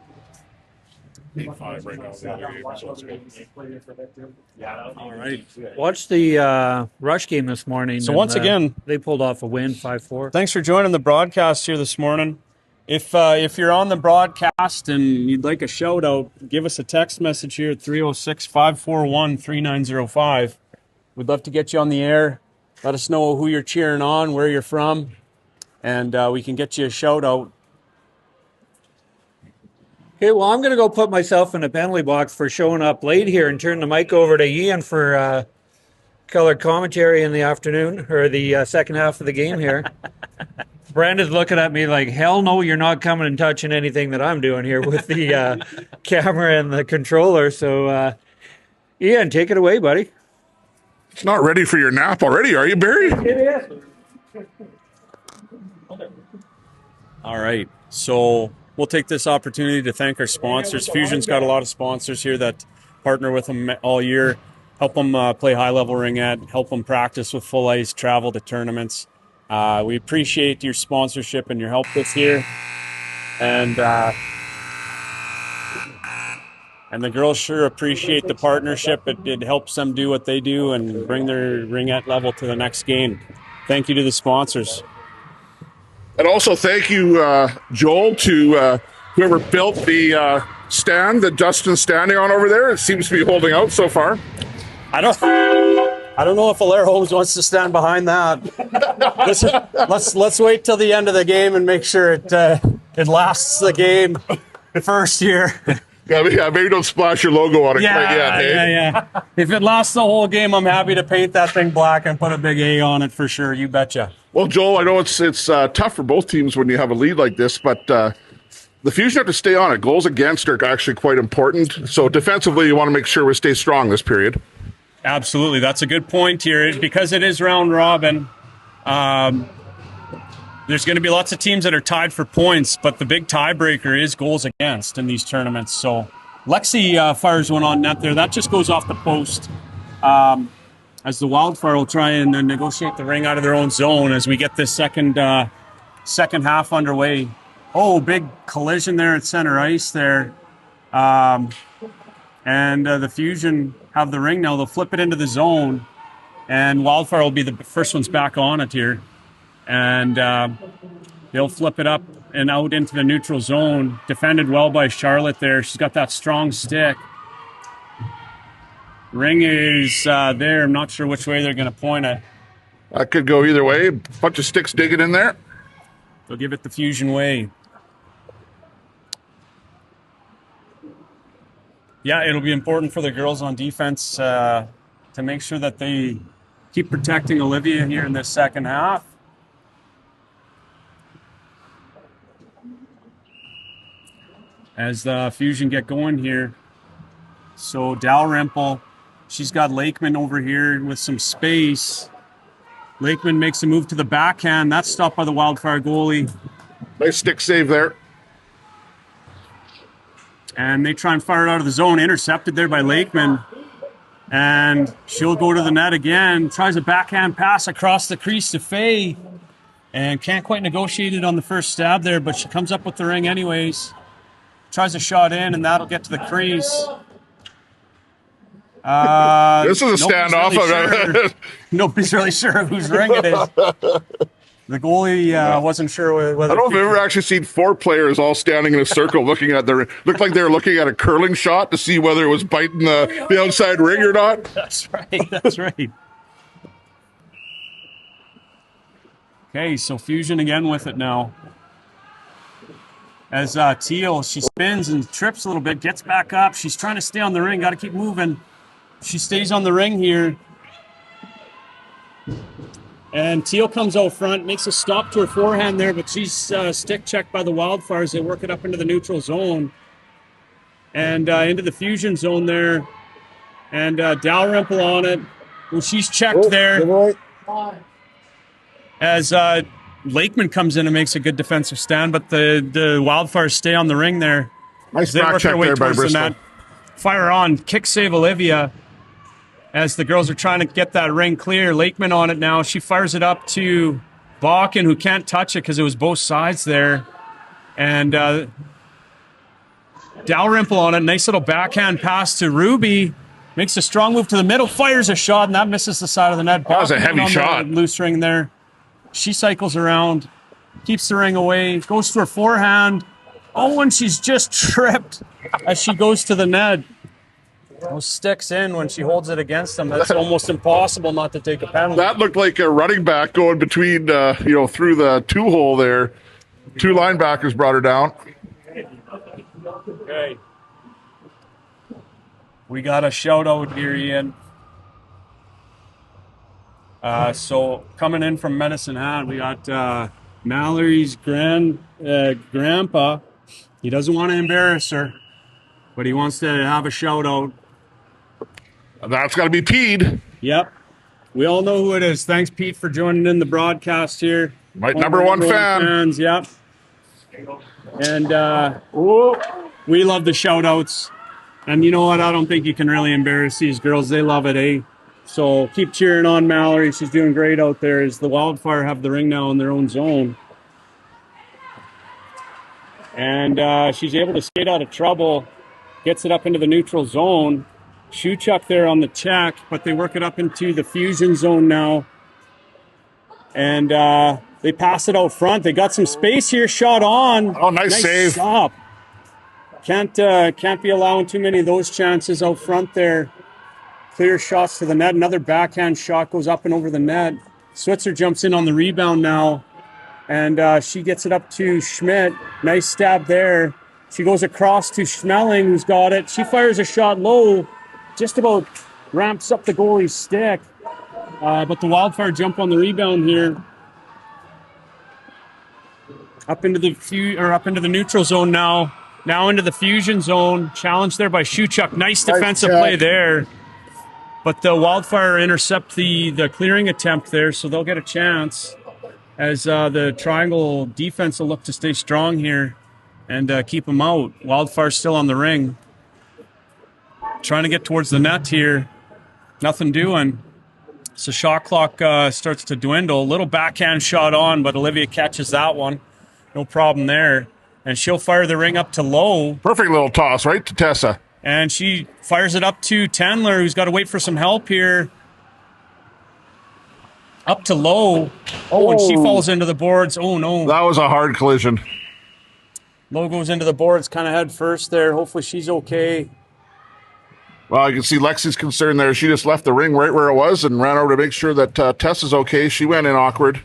8-5 right now. So it's good.
All right.
Watched the Rush game this morning.
So once again,
they pulled off a win, 5-4.
Thanks for joining the broadcast here this morning. If you're on the broadcast and you'd like a shout out, give us a text message here at 306-541-3905. We'd love to get you on the air. Let us know who you're cheering on, where you're from, and we can get you a shout out.
Okay, well, I'm going to go put myself in a penalty box for showing up late here and turn the mic over to Ian for color commentary in the afternoon, or the second half of the game here. Brandon's looking at me like, hell no, you're not coming and touching anything that I'm doing here with the camera and the controller. So, Ian, take it away, buddy.
It's not ready for your nap already, are you, Barry?
It is.
All right, so we'll take this opportunity to thank our sponsors. Fusion's got a lot of sponsors here that partner with them all year, help them play high-level ringette, help them practice with full ice, travel to tournaments. We appreciate your sponsorship and your help this year. And the girls sure appreciate the partnership. It helps them do what they do and bring their ringette level to the next game. Thank you to the sponsors.
And also thank you, Joel, to whoever built the stand that Dustin's standing on over there. It seems to be holding out so far.
I don't know if Alaire Homes wants to stand behind that. Let's wait till the end of the game and make sure it lasts the game first here.
Yeah, maybe don't splash your logo on it quite yet, hey?
Yeah. If it lasts the whole game, I'm happy to paint that thing black and put a big A on it for sure. You betcha.
Well, Joel, I know it's tough for both teams when you have a lead like this, but the Fusion have to stay on it. Goals against are actually quite important. So defensively, you want to make sure we stay strong this period.
Absolutely. That's a good point here. Because it is round robin, there's going to be lots of teams that are tied for points, but the big tiebreaker is goals against in these tournaments. So Lexi fires one on net there. That just goes off the post. As the Wildfire will try and negotiate the ring out of their own zone as we get this second half underway. Oh, big collision there at center ice there. And the Fusion have the ring now. They'll flip it into the zone, and Wildfire will be the first ones back on it here. And they'll flip it up and out into the neutral zone. Defended well by Charlotte there. She's got that strong stick. Ring is there. I'm not sure which way they're going to point it.
That could go either way. Bunch of sticks digging in there.
They'll give it the Fusion way. Yeah, it'll be important for the girls on defense to make sure that they keep protecting Olivia here in this second half. As the Fusion get going here. So Dalrymple, she's got Lakeman over here with some space. Lakeman makes a move to the backhand. That's stopped by the Wildfire goalie.
Nice stick save there.
And they try and fire it out of the zone. Intercepted there by Lakeman. And she'll go to the net again. Tries a backhand pass across the crease to Faye. And can't quite negotiate it on the first stab there, but she comes up with the ring anyways. Tries a shot in, and that'll get to the crease.
This is a standoff.
Nobody's really sure whose ring it is. The goalie wasn't sure whether.
I don't know if I've ever actually seen four players all standing in a circle looking at their. Looked like they were looking at a curling shot to see whether it was biting the outside ring or not.
That's right. That's right. Okay, so Fusion again with it now. As Teal, she spins and trips a little bit, gets back up. She's trying to stay on the ring, got to keep moving. She stays on the ring here. And Teal comes out front, makes a stop to her forehand there, but she's stick checked by the Wildfires. They work it up into the neutral zone. And into the Fusion zone there. And Dalrymple on it. Well, she's checked there. As Lakeman comes in and makes a good defensive stand, but the Wildfires stay on the ring there.
Nice
They
back
work their
check
way
there by
towards the
Bristol.
net. Fire on, kick save Olivia as the girls are trying to get that ring clear. Lakeman on it now. She fires it up to Bakken, who can't touch it because it was both sides there. And Dalrymple on it. Nice little backhand pass to Ruby. Makes a strong move to the middle. Fires a shot, and that misses the side of the net.
That was a
Bakken
heavy
on the
shot.
loose ring there. She cycles around, keeps the ring away, goes to her forehand. Oh, and she's just tripped as she goes to the net. Those sticks in when she holds it against them. That's almost impossible not to take a penalty.
That looked like a running back going between, through the two-hole there. Two linebackers brought her down.
Okay. We got a shout out here, Ian. So coming in from Medicine Hat, we got Mallory's grandpa. He doesn't want to embarrass her, but he wants to have a shout out.
That's got to be Pede.
Yep. We all know who it is. Thanks, Pete, for joining in the broadcast here.
My number one fan.
Fans, yep. And we love the shout outs. And you know what? I don't think you can really embarrass these girls. They love it, eh? So keep cheering on Mallory. She's doing great out there as the Wildfire have the ring now in their own zone. And she's able to skate out of trouble. Gets it up into the neutral zone. Shuchuk there on the check, but they work it up into the fusion zone now. And they pass it out front. They got some space here. Shot on.
Oh, nice save.
Stop. Can't be allowing too many of those chances out front there. Clear shots to the net. Another backhand shot goes up and over the net. Switzer jumps in on the rebound now. And she gets it up to Schmidt. Nice stab there. She goes across to Schmeling, who's got it. She fires a shot low. Just about ramps up the goalie's stick. But the Wildfire jump on the rebound here. Up into the neutral zone now. Now into the fusion zone. Challenge there by Shuchuk. Nice defensive play there. But the Wildfire intercept the clearing attempt there, so they'll get a chance. As the Triangle defense will look to stay strong here and keep them out. Wildfire still on the ring. Trying to get towards the net here. Nothing doing. So shot clock starts to dwindle. Little backhand shot on, but Olivia catches that one. No problem there. And she'll fire the ring up to low.
Perfect little toss, right, to Tessa.
And she fires it up to Tendler, who's got to wait for some help here. Up to low. Oh, and she falls into the boards. Oh, no.
That was a hard collision.
Low goes into the boards kind of head first there. Hopefully she's okay.
Well, you can see Lexi's concern there. She just left the ring right where it was and ran over to make sure that Tess is okay. She went in awkward.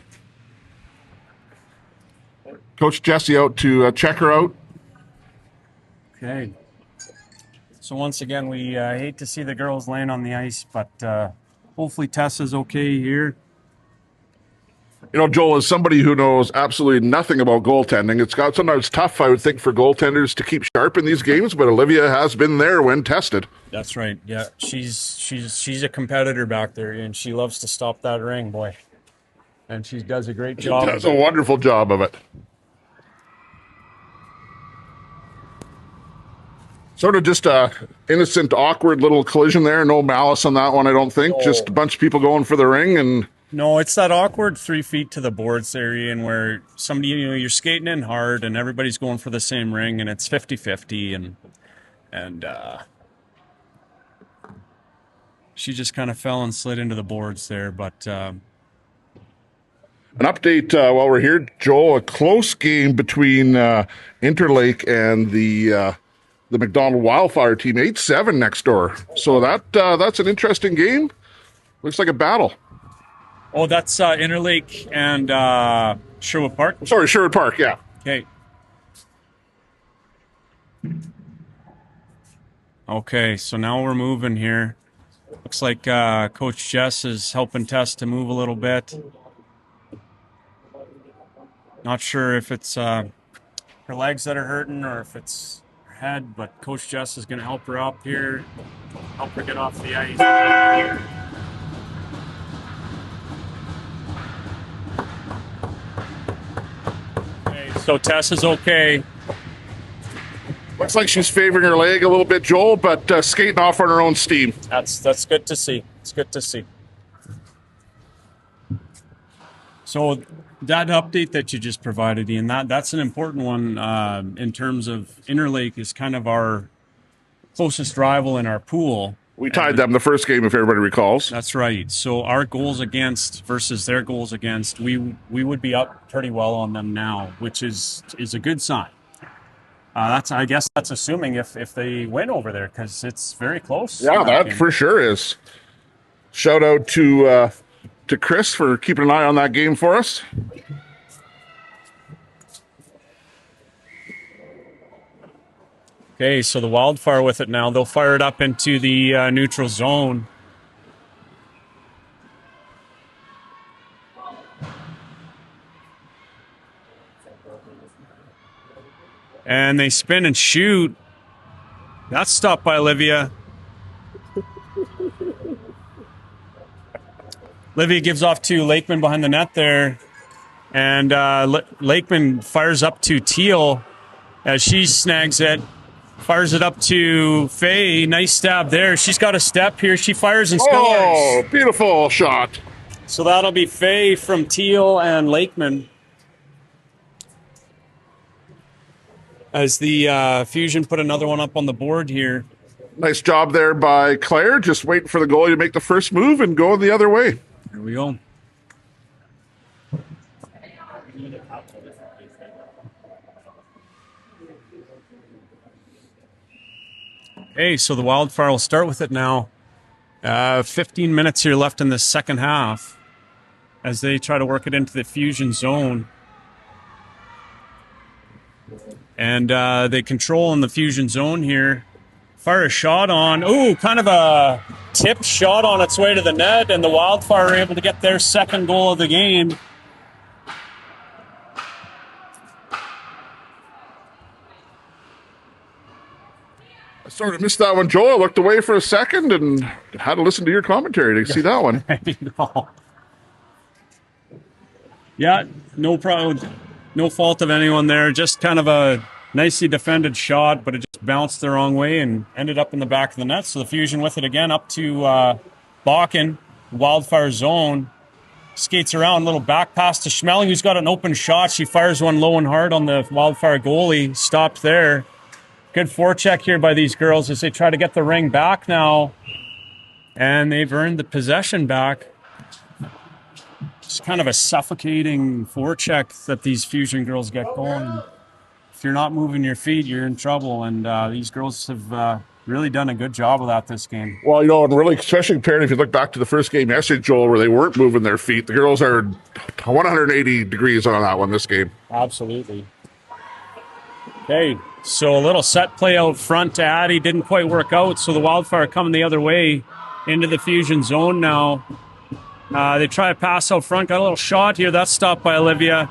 Coach Jesse out to check her out.
Okay. So once again, we hate to see the girls laying on the ice, but hopefully Tessa's okay here.
You know, Joel, as somebody who knows absolutely nothing about goaltending, it's got sometimes tough, I would think, for goaltenders to keep sharp in these games, but Olivia has been there when tested.
That's right. Yeah, she's a competitor back there, and she loves to stop that ring, boy. And she does a great job.
She does a wonderful job of it. Sort of just a innocent, awkward little collision there. No malice on that one, I don't think. Just a bunch of people going for the ring and...
No, it's that awkward 3 feet to the boards area, and where somebody, you're skating in hard and everybody's going for the same ring, and it's 50-50, and she just kind of fell and slid into the boards there, but... An
update while we're here, Joel, a close game between Interlake and the Macdonald Wildfire team, 8-7 next door. So that's an interesting game. Looks like a battle.
Oh, that's Interlake and Sherwood Park?
Sorry, Sherwood Park, yeah.
Okay. Okay, so now we're moving here. Looks like Coach Jess is helping Tess to move a little bit. Not sure if it's her legs that are hurting or if it's her head, but Coach Jess is going to help her up here, help her get off the ice. So Tess is okay.
Looks like she's favoring her leg a little bit, Joel, but skating off on her own steam.
That's good to see. It's good to see. So that update that you just provided, Ian, that's an important one in terms of Interlake is kind of our closest rival in our pool.
We tied them the first game, if everybody recalls.
That's right. So our goals against versus their goals against, we would be up pretty well on them now, which is a good sign. I guess that's assuming if they win over there, because it's very close.
Yeah, that for sure is. Shout out to Chris for keeping an eye on that game for us.
Okay, so the Wildfire with it now. They'll fire it up into the neutral zone. And they spin and shoot. That's stopped by Olivia. Olivia gives off to Lakeman behind the net there. And Lakeman fires up to Teal as she snags it. Fires it up to Faye. Nice stab there. She's got a step here. She fires and scores.
Oh, beautiful shot.
So that'll be Faye from Teal and Lakeman. As the Fusion put another one up on the board here.
Nice job there by Claire. Just waiting for the goalie to make the first move and going the other way.
Here we go. Okay, so the Wildfire will start with it now. 15 minutes here left in the second half as they try to work it into the Fusion zone. And they control in the Fusion zone here. Fire a shot on. Ooh, kind of a tip shot on its way to the net, and the Wildfire are able to get their second goal of the game.
I sort of missed that one, Joel. I looked away for a second and had to listen to your commentary to see that one.
Yeah, no problem. No fault of anyone there. Just kind of a nicely defended shot, but it just bounced the wrong way and ended up in the back of the net. So the Fusion with it again up to Bakken, Wildfire zone. Skates around, little back pass to Schmeling, who's got an open shot. She fires one low and hard on the Wildfire goalie. Stopped there. Good forecheck here by these girls as they try to get the ring back now. And they've earned the possession back. It's kind of a suffocating forecheck that these Fusion girls get going. If you're not moving your feet, you're in trouble. And these girls have really done a good job of that this game.
Well, you know, and really, especially compared if you look back to the first game yesterday, Joel, where they weren't moving their feet, the girls are 180 degrees on that one this game.
Absolutely. Okay, so a little set play out front to Addie didn't quite work out, so the Wildfire coming the other way into the Fusion zone now. They try to pass out front, got a little shot here. That's stopped by Olivia.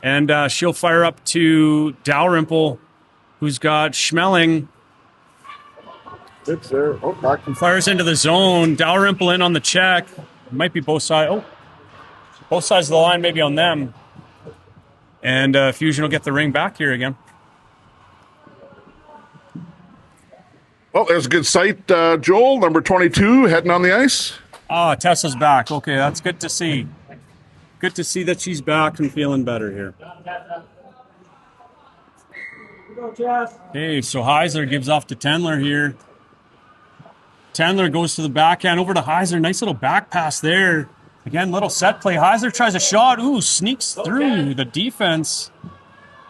And she'll fire up to Dalrymple, who's got Schmeling.
It's there. Oh, back.
And fires into the zone. Dalrymple in on the check. Might be both sides. Oh, both sides of the line, maybe on them. And Fusion will get the ring back here again.
Well, there's a good sight, Joel. Number 22 heading on the ice.
Ah, Tessa's back. Okay, that's good to see. Good to see that she's back and feeling better here. Okay, so Heiser gives off to Tendler here. Tendler goes to the backhand over to Heiser. Nice little back pass there. Again, little set play. Heiser tries a shot. Ooh, sneaks through the defense.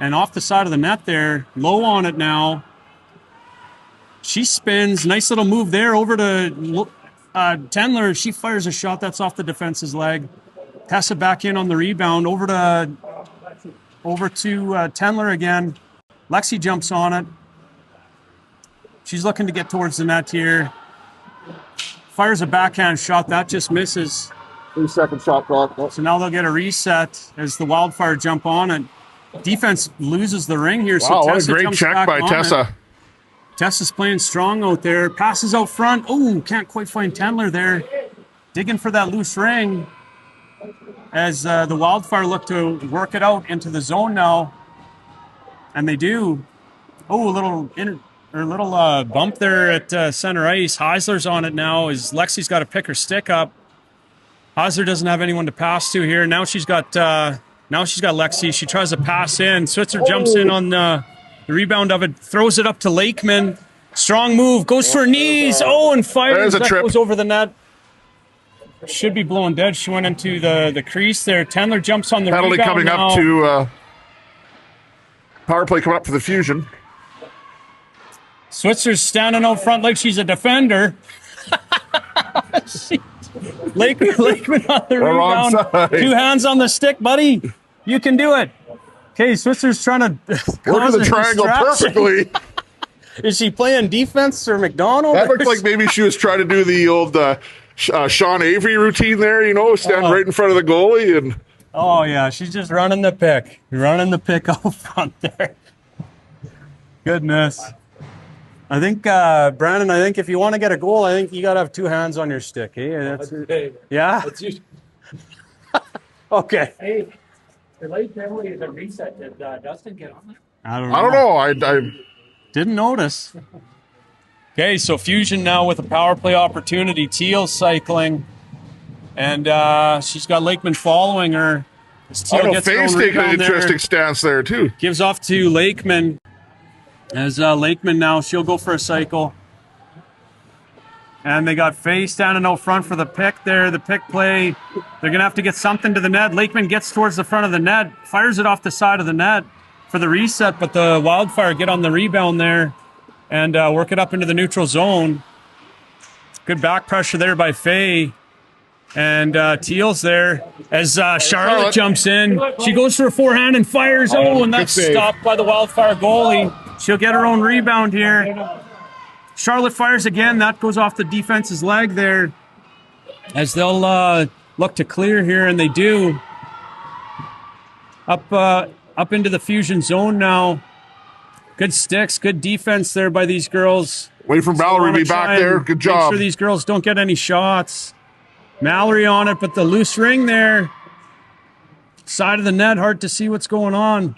And off the side of the net there. Low on it now. She spins. Nice little move there over to Tendler. She fires a shot that's off the defense's leg. Tessa back in on the rebound. Over to Tendler again. Lexi jumps on it. She's looking to get towards the net here. Fires a backhand shot. That just misses.
3-second shot clock.
So now they'll get a reset as the Wildfire jump on it. Defense loses the ring here.
Wow,
So
what a
Tessa
great
jumps
check
back
by
on
Tessa.
it. Tessa's playing strong out there. Passes out front. Oh, can't quite find Tendler there. Digging for that loose ring. as the Wildfire look to work it out into the zone now. And they do. Oh, a little bump there at center ice. Heisler's on it now as Lexi's got to pick her stick up. Heisler doesn't have anyone to pass to here. Now she's got Lexi. She tries to pass in. Switzer jumps in on the rebound of it, throws it up to Lakeman. Strong move, goes for her knees. Oh, and fires. That goes over the net. Should be blown dead. She went into the crease there. Tendler jumps on the
penalty
rebound
coming
now.
Up to power play coming up for the Fusion.
Switzer's standing out front like she's a defender. Lakeman on the rebound.
Side.
2 hands on the stick, buddy. You can do it. Okay, Switzer's trying to
work the triangle perfectly.
Is she playing defense or McDonald?
That looked like maybe she was trying to do the old Sean Avery routine there, stand right in front of the goalie. And
oh, yeah, she's just running the pick. Running the pick out front there. Goodness. I think, Brandon, if you want to get a goal, I think you got to have 2 hands on your stick. Eh? Yeah? Okay.
Hey, the late penalty is a reset. Did Dustin get on there?
I don't
know. I
didn't notice. Okay, so Fusion now with a power play opportunity. Teal cycling. And she's got Lakeman following her.
Faye's taking an interesting stance there, too.
Gives off to Lakeman. As Lakeman now, she'll go for a cycle. And they got Faye standing out front for the pick there. The pick play. They're going to have to get something to the net. Lakeman gets towards the front of the net. Fires it off the side of the net for the reset. But the Wildfire get on the rebound there. And work it up into the neutral zone. Good back pressure there by Faye. And Teal's there as Charlotte jumps in. She goes for a forehand and fires. Oh, and that's stopped by the Wildfire goalie. She'll get her own rebound here. Charlotte fires again. That goes off the defense's leg there. As they'll look to clear here, and they do. Up into the Fusion zone now. Good sticks, good defense there by these girls.
Wait for Mallory to be back there. Good job.
Make sure these girls don't get any shots. Mallory on it, but the loose ring there. Side of the net, hard to see what's going on.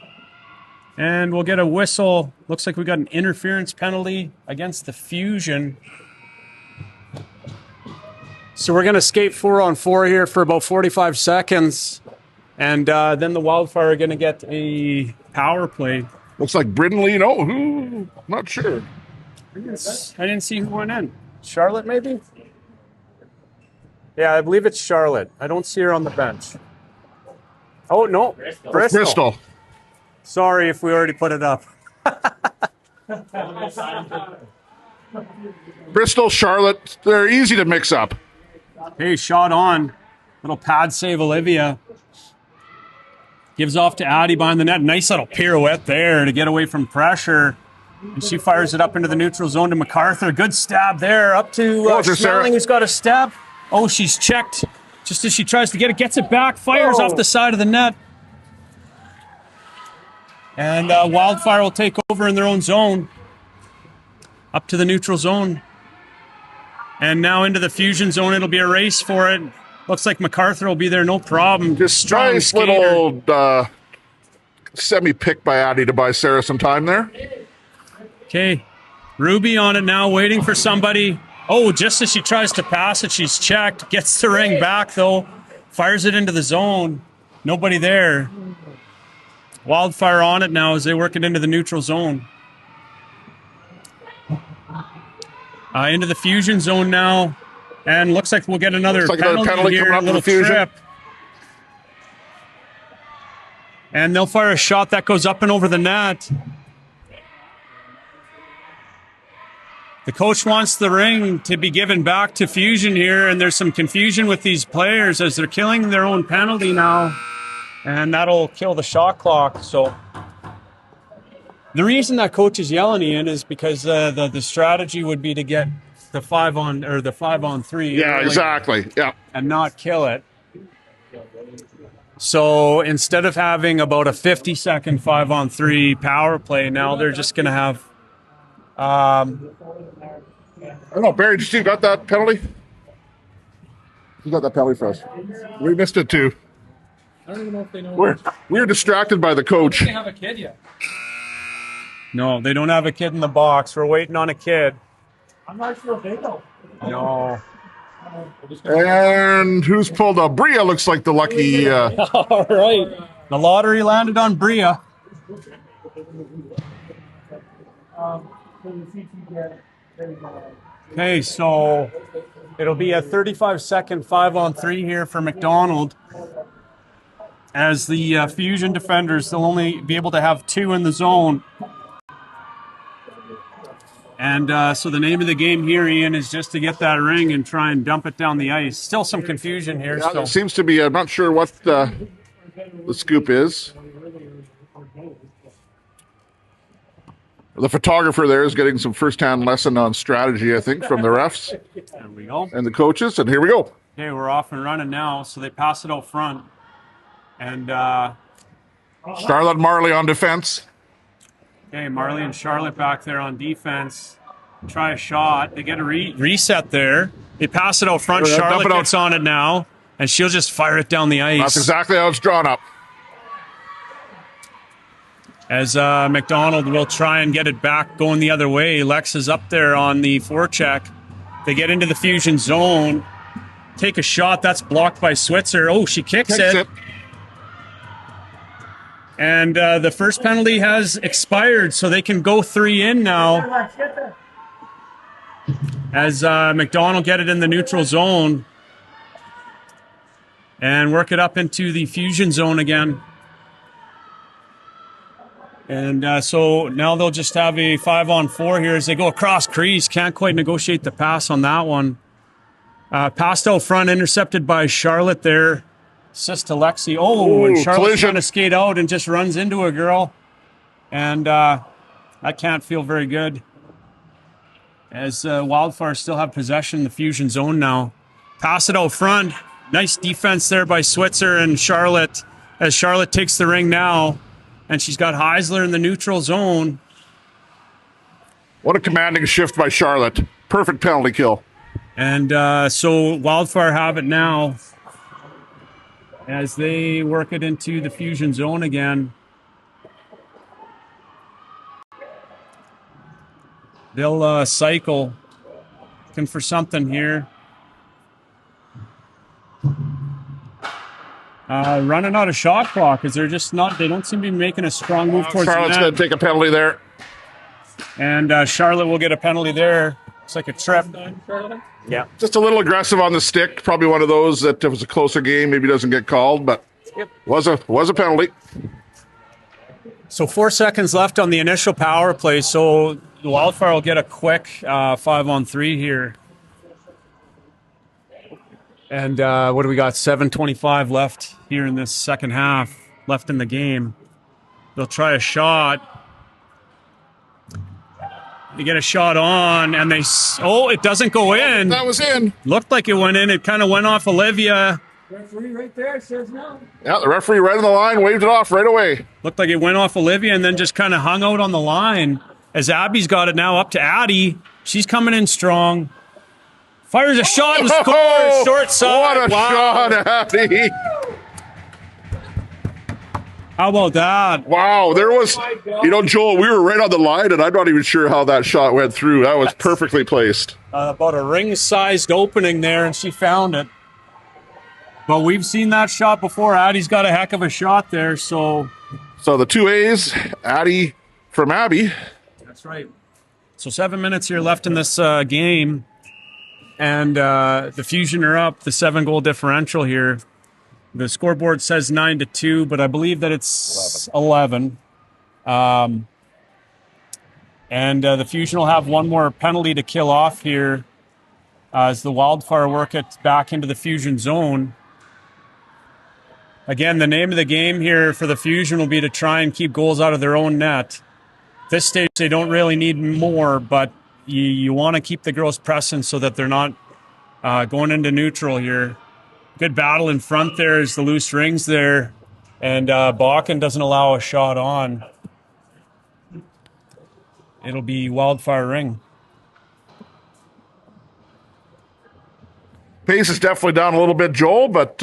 And we'll get a whistle. Looks like we got an interference penalty against the Fusion.
So we're going to skate 4-on-4 here for about 45 seconds.
And then the Wildfire are going to get a power play.
Looks like Brindley, who? Not sure.
I didn't see who went in. Charlotte, maybe? Yeah, I believe it's Charlotte. I don't see her on the bench. Oh, no. Bristol. Sorry if we already put it up.
Bristol, Charlotte, they're easy to mix up.
Hey, shot on. Little pad save, Olivia. Gives off to Addie behind the net. Nice little pirouette there to get away from pressure. And she fires it up into the neutral zone to MacArthur. Good stab there. Up to Snelling, who's got a stab. Oh, she's checked. Just as she tries to get it, gets it back, fires off the side of the net. And Wildfire will take over in their own zone. Up to the neutral zone. And now into the Fusion zone. It'll be a race for it. Looks like MacArthur will be there, no problem.
Just strong nice skater. Little semi-pick by Addie to buy Sarah some time there.
Okay. Ruby on it now, waiting for somebody. Oh, just as she tries to pass it, she's checked. Gets the ring back, though. Fires it into the zone. Nobody there. Wildfire on it now as they work it into the neutral zone. Into the Fusion zone now. And looks like we'll get another penalty here, a little trip. And they'll fire a shot that goes up and over the net. The coach wants the ring to be given back to Fusion here, and there's some confusion with these players as they're killing their own penalty now, and that'll kill the shot clock. So the reason that coach is yelling in is because the strategy would be to get the 5-on-3.
Yeah, exactly. Yeah,
and not kill it. So instead of having about a 50-second 5-on-3 power play, now they're just going to have. I
don't know, Barry, did you got that penalty? Who got that penalty for us? We missed it too.
I don't even know if they know.
We're distracted by the coach.
They have a kid yet. No, they don't have a kid in the box. We're waiting on a kid.
I'm not sure if they know.
No.
And who's pulled up? Bria looks like the lucky.
All right. The lottery landed on Bria. Okay, so it'll be a 35-second 5-on-3 here for Macdonald. As the Fusion defenders, they'll only be able to have 2 in the zone. And so the name of the game here, Ian, is just to get that ring and try and dump it down the ice. Still some confusion here.
Yeah, there seems to be. I'm not sure what the scoop is. The photographer there is getting some first-hand lesson on strategy, I think, from the refs.
There we go.
And the coaches, and here we go.
Okay, we're off and running now. So they pass it out front. And
Charlotte Marley on defense.
okay, Marley and Charlotte back there on defense. Try a shot. They get a reset there. They pass it out front. Charlotte gets on it now, and she'll just fire it down the ice.
That's exactly how it's drawn up.
As Macdonald will try and get it back going the other way. Lex is up there on the forecheck. They get into the Fusion zone. Take a shot. That's blocked by Switzer. Oh, she kicks it. And the first penalty has expired, so they can go 3 in now. As Macdonald get it in the neutral zone. And work it up into the Fusion zone again. And so now they'll just have a 5-on-4 here as they go across crease. Can't quite negotiate the pass on that one. Passed out front, intercepted by Charlotte there. Assist to Lexi. Oh, and Charlotte's trying to skate out and just runs into a girl. And that can't feel very good. As Wildfire still have possession in the Fusion zone now. Pass it out front. Nice defense there by Switzer and Charlotte. As Charlotte takes the ring now. And she's got Heisler in the neutral zone.
What a commanding shift by Charlotte. Perfect penalty kill.
And so Wildfire have it now as they work it into the Fusion zone again. They'll cycle. Looking for something here. Running out of shot clock because they're just not, they don't seem to be making a strong move towards
Charlotte's
the net.
going to take a penalty there.
And Charlotte will get a penalty there. It's like a trip. Yeah.
Just a little aggressive on the stick. Probably one of those that if it was a closer game, maybe doesn't get called, but was a penalty.
So 4 seconds left on the initial power play. So the Wildfire will get a quick 5-on-3 here. And what do we got? 7:25 left here in this second half, left in the game. They'll try a shot. They get a shot on, and it doesn't go in.
That was in.
Looked like it went in. It kind of went off Olivia.
Referee right there says no.
Yeah, the referee right on the line, waved it off right away.
Looked like it went off Olivia and then just kind of hung out on the line. As Abby's got it now up to Addie. She's coming in strong. Fires a shot and scores. Short side.
What a shot, Addie.
How about that?
Wow, there was, Joel, we were right on the line, and I'm not even sure how that shot went through. That was perfectly placed.
About a ring-sized opening there, and she found it. But we've seen that shot before. Addie's got a heck of a shot there, so...
So the 2 A's, Addie from Abby.
That's right. So 7 minutes here left in this game. And the Fusion are up, the 7-goal differential here. The scoreboard says 9-2, but I believe that it's 11. And the Fusion will have one more penalty to kill off here as the Wildfire work it back into the Fusion zone. Again, the name of the game here for the Fusion will be to try and keep goals out of their own net. At this stage, they don't really need more, but you want to keep the girls pressing so that they're not going into neutral here. Good battle in front there as the loose rings there. And Bakken doesn't allow a shot on. It'll be Wildfire ring.
pace is definitely down a little bit, Joel, but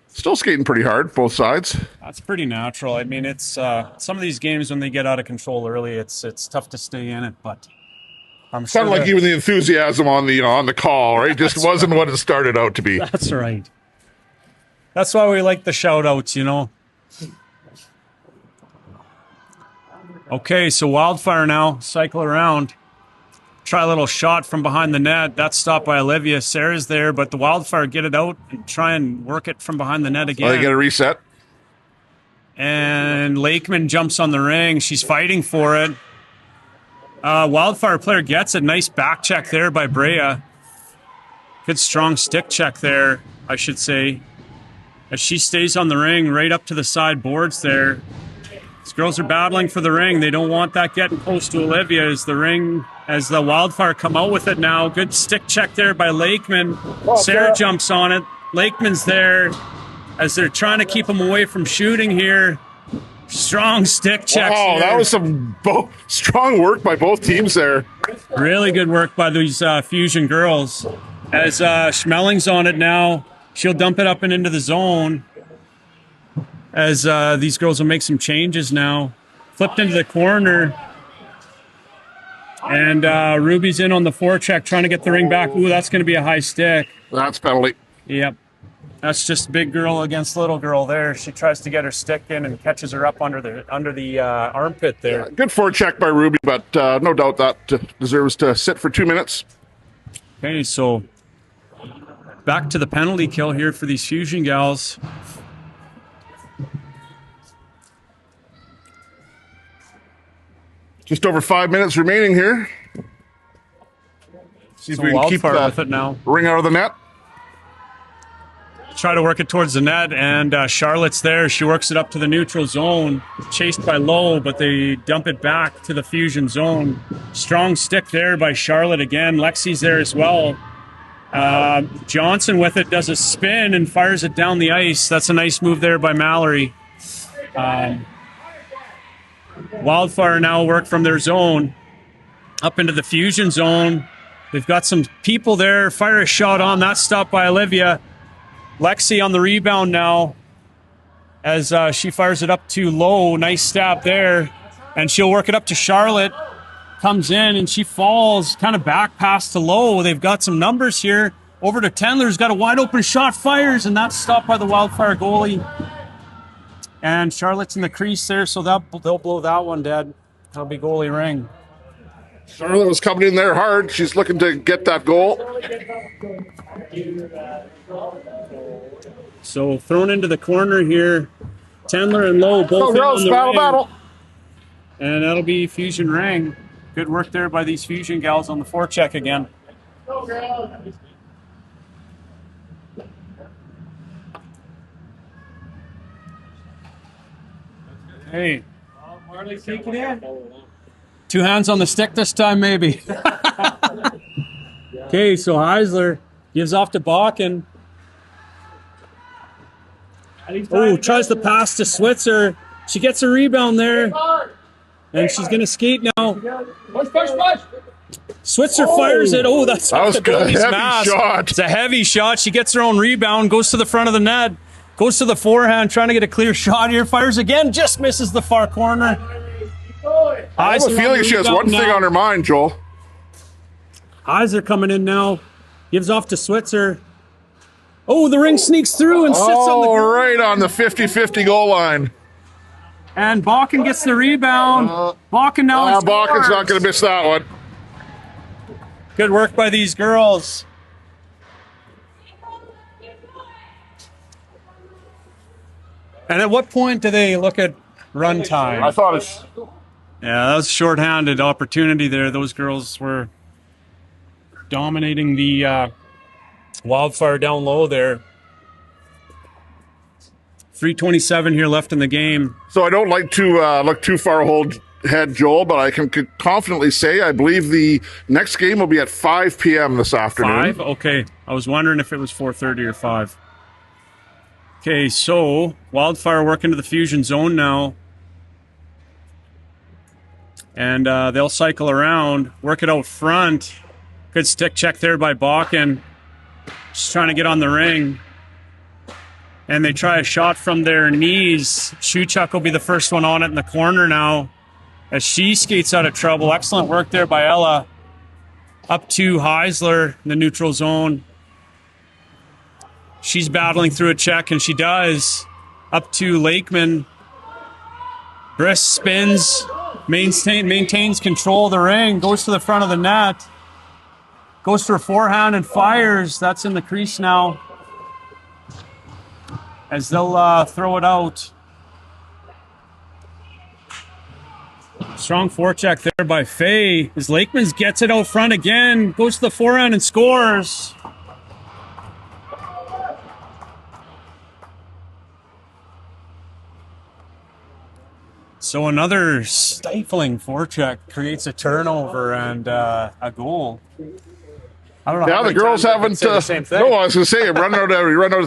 still skating pretty hard, both sides.
That's pretty natural. I mean, it's some of these games when they get out of control early, it's tough to stay in it. But I'm sure
Sounded like even the enthusiasm on the call, right? Just wasn't what it started out to be.
That's right. That's why we like the shout outs, you know. Okay, so Wildfire now cycle around. Try a little shot from behind the net. That's stopped by Olivia. Sarah's there, but the Wildfire get it out and try and work it from behind the net again.
They get a reset.
And Lakeman jumps on the ring. She's fighting for it. Wildfire player gets it. Nice back check there by Brea. Good strong stick check there, I should say. As she stays on the ring right up to the side boards there. These girls are battling for the ring. They don't want that getting close to Olivia as the Wildfire come out with it now. Good stick check there by Lakeman. Sarah jumps on it. Lakeman's there as they're trying to keep him away from shooting here. Strong stick checks.
Oh, that was some strong work by both teams there.
Really good work by these Fusion girls. As Schmelling's on it now, she'll dump it up and into the zone. As these girls will make some changes now. Flipped into the corner. And Ruby's in on the forecheck, trying to get the ring back. Ooh, that's going to be a high stick.
That's penalty.
Yep. That's just big girl against little girl there. She tries to get her stick in and catches her up under the armpit there.
Yeah, good forecheck by Ruby, but no doubt that deserves to sit for 2 minutes.
Okay, so back to the penalty kill here for these Fusion gals.
Just over 5 minutes remaining here. See if
So
we can keep
Wildfire with
that
it now.
ring out of the net.
Try to work it towards the net, and Charlotte's there. She works it up to the neutral zone, chased by Lowe, but they dump it back to the Fusion zone. Strong stick there by Charlotte again. Lexi's there as well. Johnson with it does a spin and fires it down the ice. That's a nice move there by Mallory. Wildfire now work from their zone up into the Fusion zone. They've got some people there. Fire a shot on. That's stopped by Olivia. Lexi on the rebound now as she fires it up to Lowe. Nice stab there. And she'll work it up to Charlotte. Comes in and she falls kind of back past to Lowe. They've got some numbers here. Over to Tendler's got a wide open shot. Fires and that's stopped by the Wildfire goalie. And Charlotte's in the crease there, so they'll blow that one dead. That'll be goalie ring.
Charlotte was coming in there hard. She's looking to get that goal.
So thrown into the corner here. Tendler and Lowe both in on the ring. And that'll be Fusion ring. Good work there by these Fusion gals on the forecheck again. Hey.
Marley, take it in.
2 hands on the stick this time, maybe. Okay, so Heisler gives off to Bakken. Oh, tries to pass to Switzer. She gets a rebound there. And she's going to skate now.
Push, push, push.
Switzer fires it. Oh, that's
That was
off the
good.
goalie's
Heavy
mask.
shot.
It's a heavy shot. She gets her own rebound, goes to the front of the net, goes to the forehand, trying to get a clear shot here. Fires again, just misses the far corner.
I have a feeling she has one thing on her mind, Joel.
Heiser coming in now. Gives off to Switzer. Oh, the ring sneaks through and sits on the goal.
Right on the 50-50 goal line.
And Bakken gets the rebound. Bakken now.
Bakken's not going to miss that one.
Good work by these girls. And at what point do they look at run time?
I thought it's...
Yeah, that was a shorthanded opportunity there. Those girls were dominating the Wildfire down low there. 3:27 here left in the game.
So I don't like to look too far ahead, Joel, but I can confidently say I believe the next game will be at 5 p.m. this afternoon.
5? Okay. I was wondering if it was 4:30 or 5. Okay, so Wildfire working to the Fusion zone now. And they'll cycle around, work it out front. Good stick check there by Bakken. Just trying to get on the ring. And they try a shot from their knees. Shuchuk will be the first one on it in the corner now as she skates out of trouble. Excellent work there by Ella. Up to Heisler in the neutral zone. She's battling through a check, and she does. Up to Lakeman. Briss spins, maintains control of the ring, goes to the front of the net. Goes for a forehand and fires. That's in the crease now. As they'll throw it out. Strong forecheck there by Faye. As Lakeman's gets it out front again. Goes to the forehand and scores. So another stifling forecheck creates a turnover and a goal. I don't know.
Yeah, the girls haven't.
The same thing.
No, I was going to say, run out.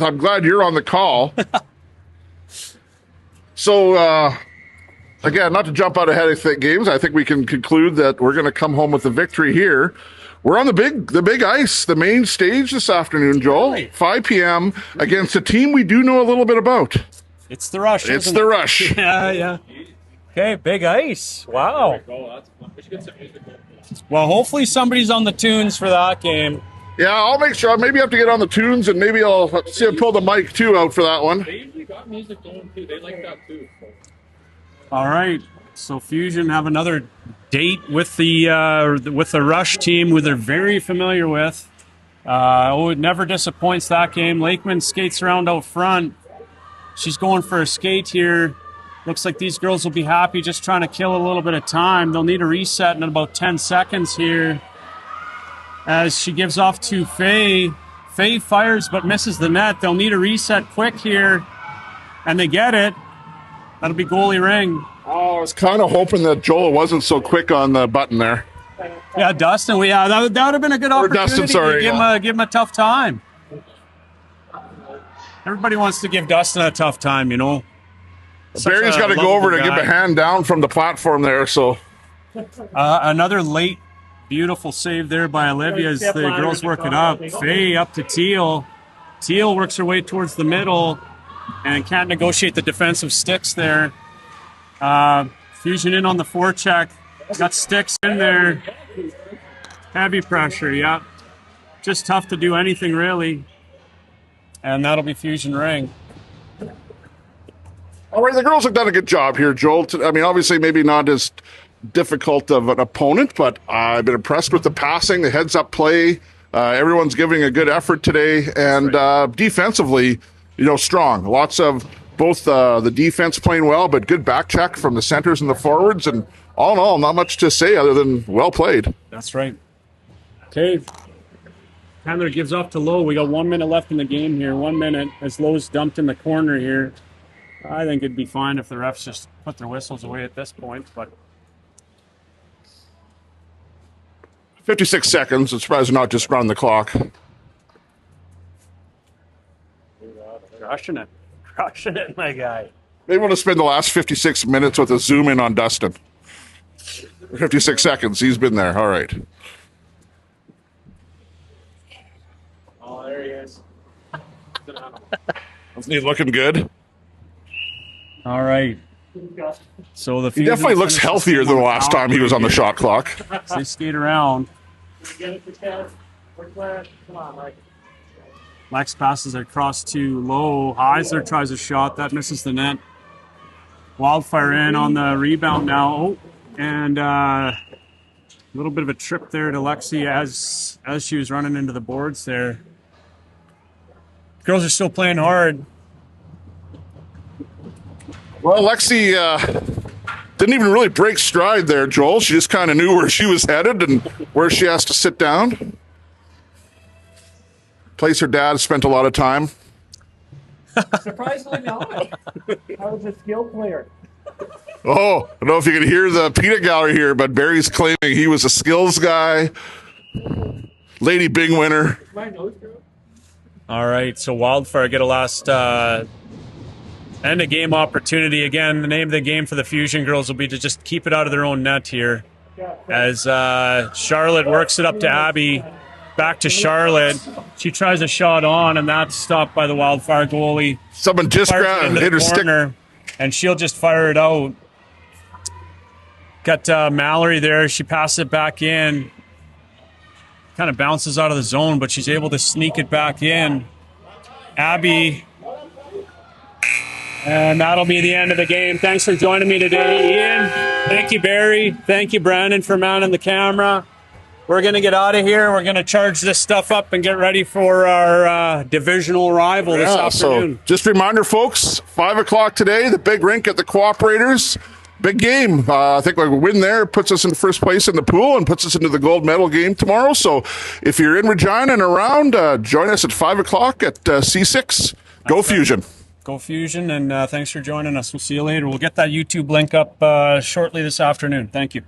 I'm glad you're on the call. So, again, not to jump out ahead of games, I think we can conclude that we're going to come home with the victory here. We're on the big ice, the main stage this afternoon, Joel.
Really?
5 p.m. against a team we do know a little bit about.
It's the Rush.
It's the Rush.
Yeah. Okay, big ice. Wow. Well, hopefully somebody's on the tunes for that game.
Yeah, I'll make sure. Maybe I have to get on the tunes, and maybe I'll see if I pull the mic too out for that one.
They usually got music going too. They like that too.
All right. So Fusion have another date with the Rush team, who they're very familiar with. It never disappoints that game. Lakeman skates around out front. She's going for a skate here. Looks like these girls will be happy just trying to kill a little bit of time. They'll need a reset in about 10 seconds here. As she gives off to Faye. Faye fires but misses the net. They'll need a reset quick here. And they get it. That'll be goalie ring.
Oh, I was kind of hoping that Joel wasn't so quick on the button there.
Yeah, Dustin. That would have been a good opportunity
Dustin, sorry.
to give him a tough time. Everybody wants to give Dustin a tough time, you know.
Barry's got to go over to give a hand down from the platform there. So
another late, beautiful save there by Olivia as the girls work it up. Faye up to Teal. Teal works her way towards the middle and can't negotiate the defensive sticks there. Fusion in on the forecheck. Got sticks in there. Heavy pressure, yeah. Just tough to do anything really. And that'll be Fusion ring.
all right, the girls have done a good job here, Joel. I mean, obviously, maybe not as difficult of an opponent, but I've been impressed with the passing, the heads-up play. Everyone's giving a good effort today, and defensively, strong. Lots of both the defense playing well, but good back check from the centers and the forwards, and all in all, not much to say other than well played.
That's right. Okay. Chandler gives off to Lowe. We got 1 minute left in the game here. 1 minute as Lowe's dumped in the corner here. I think it'd be fine if the refs just put their whistles away at this point, but
56 seconds. I'm surprised they're not just running the clock.
Crushing it, my guy.
They want to spend the last 56 minutes with a zoom in on Dustin. 56 seconds. He's been there. All right.
Oh, there he is.
Isn't he looking good?
All right. So
He definitely looks healthier than the last time he was on the shot clock.
They skate around. Lex passes it across to Lowe. Heisler tries a shot. That misses the net. Wildfire in on the rebound now. Oh, and a little bit of a trip there to Lexi as she was running into the boards there. Girls are still playing hard.
Well, Lexi didn't even really break stride there, Joel. She just kind of knew where she was headed and where she has to sit down. Place her dad spent a lot of time.
Surprisingly not. I was a skill player.
Oh, I don't know if you can hear the peanut gallery here, but Barry's claiming he was a skills guy. Lady Bing winner.
My nose grew.
All right, so Wildfire get a last end of game opportunity. Again, the name of the game for the Fusion girls will be to just keep it out of their own net here. As Charlotte works it up to Abby. back to Charlotte. She tries a shot on, and that's stopped by the Wildfire goalie.
Someone just
Fires it
grabbed
into
hit
the
her stick.
corner, and she'll just fire it out. Got Mallory there. She passes it back in. Kind of bounces out of the zone, but she's able to sneak it back in. Abby. And that'll be the end of the game. Thanks for joining me today, Ian. Thank you, Barry. Thank you, Brandon, for mounting the camera. We're going to get out of here. We're going to charge this stuff up and get ready for our divisional rival this afternoon.
So just a reminder, folks, 5 o'clock today, the big rink at the Cooperators. Big game. I think a win there puts us in first place in the pool and puts us into the gold medal game tomorrow. So if you're in Regina and around, join us at 5 o'clock at C6. Go Fusion.
Go Fusion, and thanks for joining us. We'll see you later. We'll get that YouTube link up shortly this afternoon. Thank you.